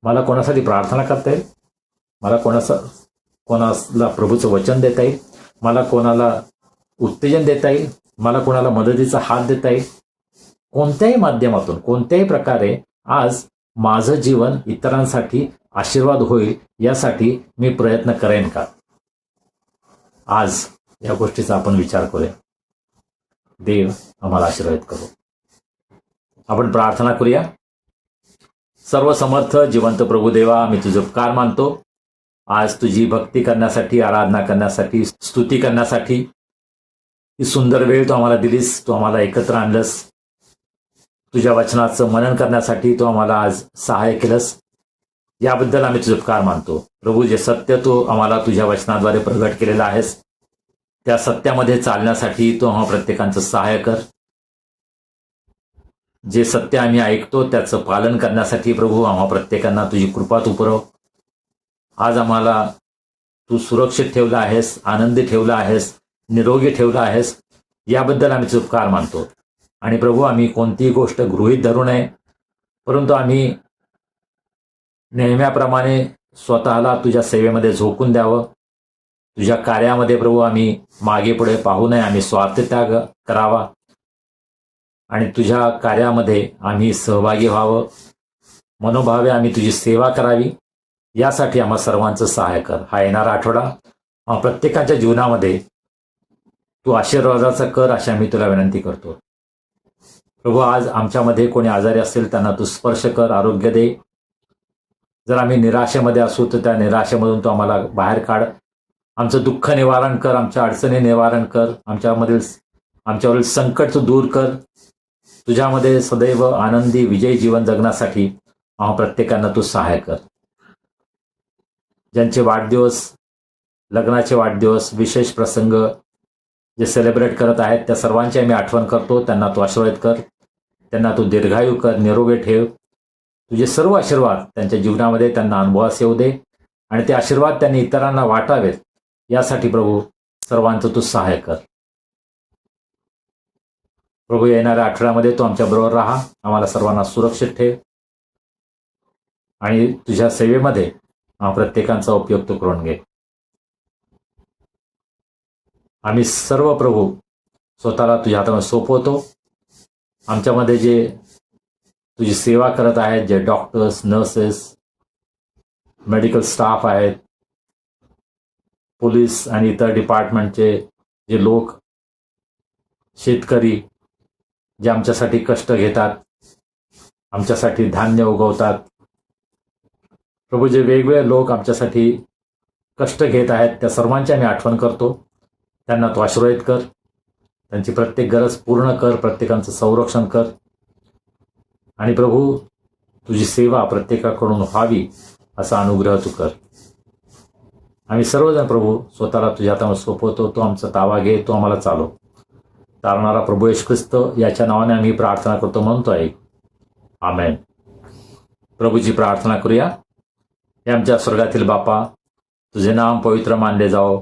मला कोणासाठी प्रार्थना करता येईल, मला कोणाला प्रभूचं वचन देता येईल, मला कोणाला उत्तेजन देता येईल, मला कोणाला मदतीचा हात देता येईल, कोणत्याही माध्यमातून कोणत्याही प्रकारे आज माझं जीवन इतरांसाठी आशीर्वाद होईल यासाठी मी प्रयत्न करेन का? आज या गोष्टीचा आपण विचार करूया. देव आम्हाला आशीर्वाद करू. आपण प्रार्थना करूया. सर्व समर्थ जिवंत प्रभू देवा, मी तुझे उपकार मानतो. आज तुझी भक्ती करण्यासाठी, आराधना करण्यासाठी, स्तुती करण्यासाठी ही सुंदर वेळ तू आम्हाला दिलीस. तू आम्हाला एकत्र आणलंस. तुझ्या वचनाचं मनन करण्यासाठी तू आम्हाला आज सहाय्य केलंस. याबद्दल आम्ही तुझे उपकार मानतो. प्रभू, जे सत्य तू आम्हाला तुझ्या वचनाद्वारे प्रगट केलेलं आहेस, त्या सत्यामध्ये चालण्यासाठी तू आम्हा प्रत्येकांचं सहाय्य कर. जे सत्य आम्ही ऐकतो त्याचं पालन करण्यासाठी प्रभू आम्हा प्रत्येकांना तुझी कृपा तू पुरव. आज आम्हाला तू सुरक्षित ठेवला आहेस, आनंदी ठेवला आहेस, निरोगी ठेवला आहेस. याबद्दल आम्ही तुझे उपकार मानतो. आणि प्रभू, आम्ही कोणतीही गोष्ट गृहीत धरू नये, परंतु आम्ही नेहमीप्रमाणे स्वतःला तुझ्या सेवेमध्ये झोकून द्यावं. तुझ्या कार्यामध्ये प्रभू आम्ही मागे पुढे पाहू नये. आम्ही स्वार्थत्याग करावा आणि तुझ्या कार्यामध्ये आम्ही सहभागी व्हावं. मनोभावे आम्ही तुझी सेवा करावी. यासाठी आम्हा सर्वांचं सहाय्य कर. हा येणारा आठवडा प्रत्येकाच्या जीवनामध्ये तू आशीर्वादाचा कर, अशी आम्ही तुला विनंती करतो. प्रभू, आज आमच्यामध्ये कोणी आजारी असेल त्यांना तू स्पर्श कर, आरोग्य दे. जर आम्ही निराशेमध्ये असू तर त्या निराशेमधून तू आम्हाला बाहेर काढ. आमचं दुःख निवारण कर, आमच्या अडचणी निवारण कर, आमच्यावरील संकट तू दूर कर. तुझ्यामध्ये सदैव आनंदी विजयी जीवन जगण्यासाठी आम्हा प्रत्येकांना तू सहाय्य कर. ज्यांचे वाढदिवस, लग्नाचे वाढदिवस, विशेष प्रसंग जे सेलिब्रेट करत आहेत त्या सर्वांची आम्ही आठवण करतो. त्यांना तू आशीर्वाद कर, त्यांना तू दीर्घायू कर, निरोगी ठेव. तुझे सर्व आशीर्वाद त्यांच्या जीवनामध्ये त्यांना अनुभवास येऊ दे आणि ते आशीर्वाद त्यांनी इतरांना वाटावेत. यासाठी प्रभू सर्वांचं तू सहाय्य कर. प्रभू, येणाऱ्या आठवड्यामध्ये तू आमच्याबरोबर राहा. आम्हाला सर्वांना सुरक्षित ठेव आणि तुझ्या सेवेमध्ये प्रत्येकांचा उपयोग तू करून घे. आम्ही सर्व प्रभू स्वतःला तुझ्या हातामध्ये सोपवतो. आमच्यामध्ये जे तुझी सेवा करत आहेत, जे डॉक्टर्स, नर्सेस, मेडिकल स्टाफ आहेत, पोलीस आणि इतर डिपार्टमेंटचे जे लोक, शेतकरी जे आमच्यासाठी कष्ट घेतात, आमच्यासाठी धान्य उगवतात, प्रभू, जे वेगवेगळे लोक आमच्यासाठी कष्ट घेत आहेत त्या सर्वांची आम्ही आठवण करतो. त्यांना तू आशीर्वाद कर, त्यांची प्रत्येक गरज पूर्ण कर, प्रत्येकांचं संरक्षण कर. आणि प्रभू, तुझी सेवा प्रत्येकाकडून व्हावी असा अनुग्रह तू कर. आम्ही सर्वजण प्रभू स्वतःला तुझ्या हातामध्ये सोपवतो. तो आमचा ताबा घे, तो आम्हाला चालव. तारणारा प्रभू येशू ख्रिस्त याच्या नावाने आम्ही प्रार्थना करतो, म्हणतोय आमेन. प्रभूची प्रार्थना करूया. हे आमच्या स्वर्गातील बापा, तुझे नाम पवित्र मानले जाओ,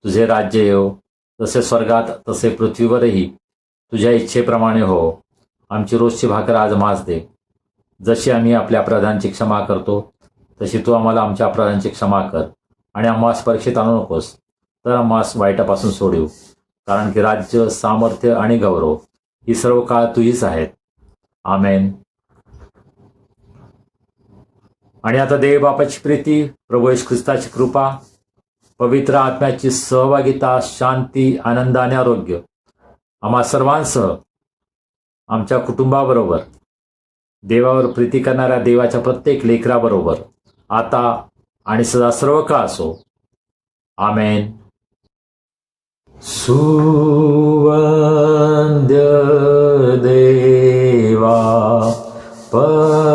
तुझे राज्य येवो, जसे स्वर्गात तसे पृथ्वीवरही तुझ्या इच्छेप्रमाणे हो. आमची रोजची भाकर आज आम्हास दे. जशी आम्ही आपल्या अपराधांची क्षमा करतो तशी तू आम्हाला आमच्या अपराधांची क्षमा कर. आणि आम्हास परीक्षेत आणू नकोस, तर आम्हास वाईटापासून सोडवू. कारण की राज्य, सामर्थ्य आणि गौरव ही सर्व काळ तुझीच आहेत. आमेन. आणि आता देव बापाची प्रीती, प्रभू येशू ख्रिस्ताची कृपा, पवित्र आत्म्याची सहभागिता, शांती, आनंद आणि आरोग्य आम्हा सर्वांसह, आमच्या कुटुंबाबरोबर, देवावर प्रीती करणाऱ्या देवाच्या प्रत्येक लेकराबरोबर आता आणि सदा सर्व काळ असो. आमेन. सुवंद्य देवा परात्पर,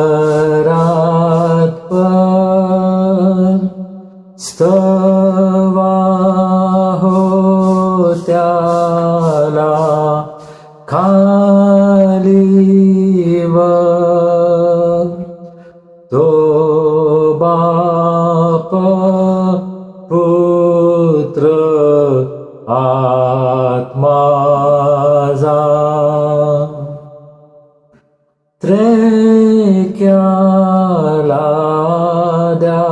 स्तवा हो त्याला खाली वर, तो बाप पुत्र आत्मा जा, त्रेक्याला द्या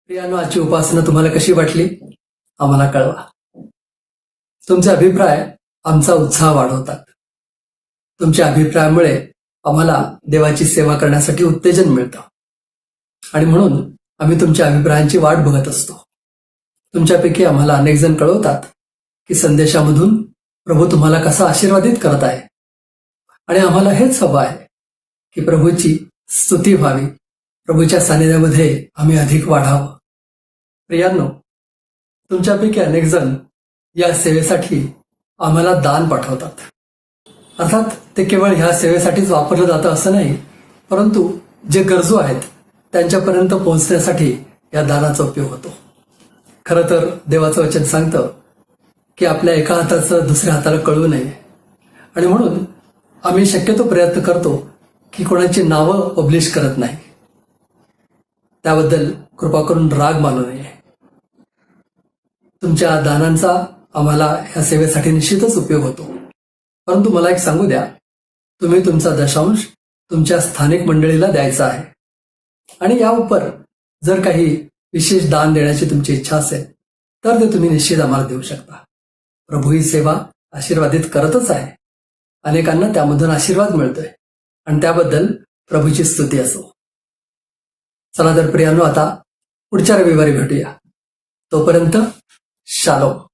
प्रियांनो, आजची उपासना तुम्हाला कशी वाटली आम्हाला कळवा. तुमचे अभिप्राय आमचा उत्साह वाढवतात. तुमच्या अभिप्रायामुळे आम्हाला देवाची सेवा करण्यासाठी उत्तेजन मिळतं आणि म्हणून आम्ही तुमच्या अभिप्रायांची वाट बघत असतो. तुमच्यापैकी आम्हाला अनेक जण कळवतात की संदेशामधून प्रभू तुम्हाला कसा आशीर्वादित करत आहे आणि आम्हाला हेच हवं आहे की प्रभूची स्तुती व्हावी, प्रभूच्या सानिध्यामध्ये आम्ही अधिक वाढावं. प्रियांनो, तुमच्यापैकी अनेक जण या सेवेसाठी आम्हाला दान पाठवतात. अर्थात ते केवळ ह्या सेवेसाठीच वापरलं जातं असं नाही, परंतु जे गरजू आहेत त्यांच्यापर्यंत पोहोचण्यासाठी या दानाचा उपयोग होतो. खरं तर देवाचं वचन सांगतं की आपल्या एका हाताचं दुसऱ्या हाताला कळू नये आणि म्हणून आम्ही शक्यतो प्रयत्न करतो की कोणाची नावं पब्लिश करत नाही. त्याबद्दल कृपा करून राग मानू नये. तुमच्या दानांचा आम्हाला ह्या सेवेसाठी निश्चितच उपयोग होतो. परंतु मला एक सांगू द्या, तुम्ही तुमचा दशांश तुमच्या स्थानिक मंडळीला द्यायचा आहे आणि या उपर जर काही विशेष दान देण्याची तुमची इच्छा असेल तर ते तुम्ही निश्चित आम्हाला देऊ शकता. प्रभू ही सेवा आशीर्वादित करतच आहे. अनेकांना त्यामधून आशीर्वाद मिळतोय आणि त्याबद्दल प्रभूची स्तुती असो. चला तर प्रियांनो, आता पुढच्या रविवारी भेटूया. तोपर्यंत शालोम.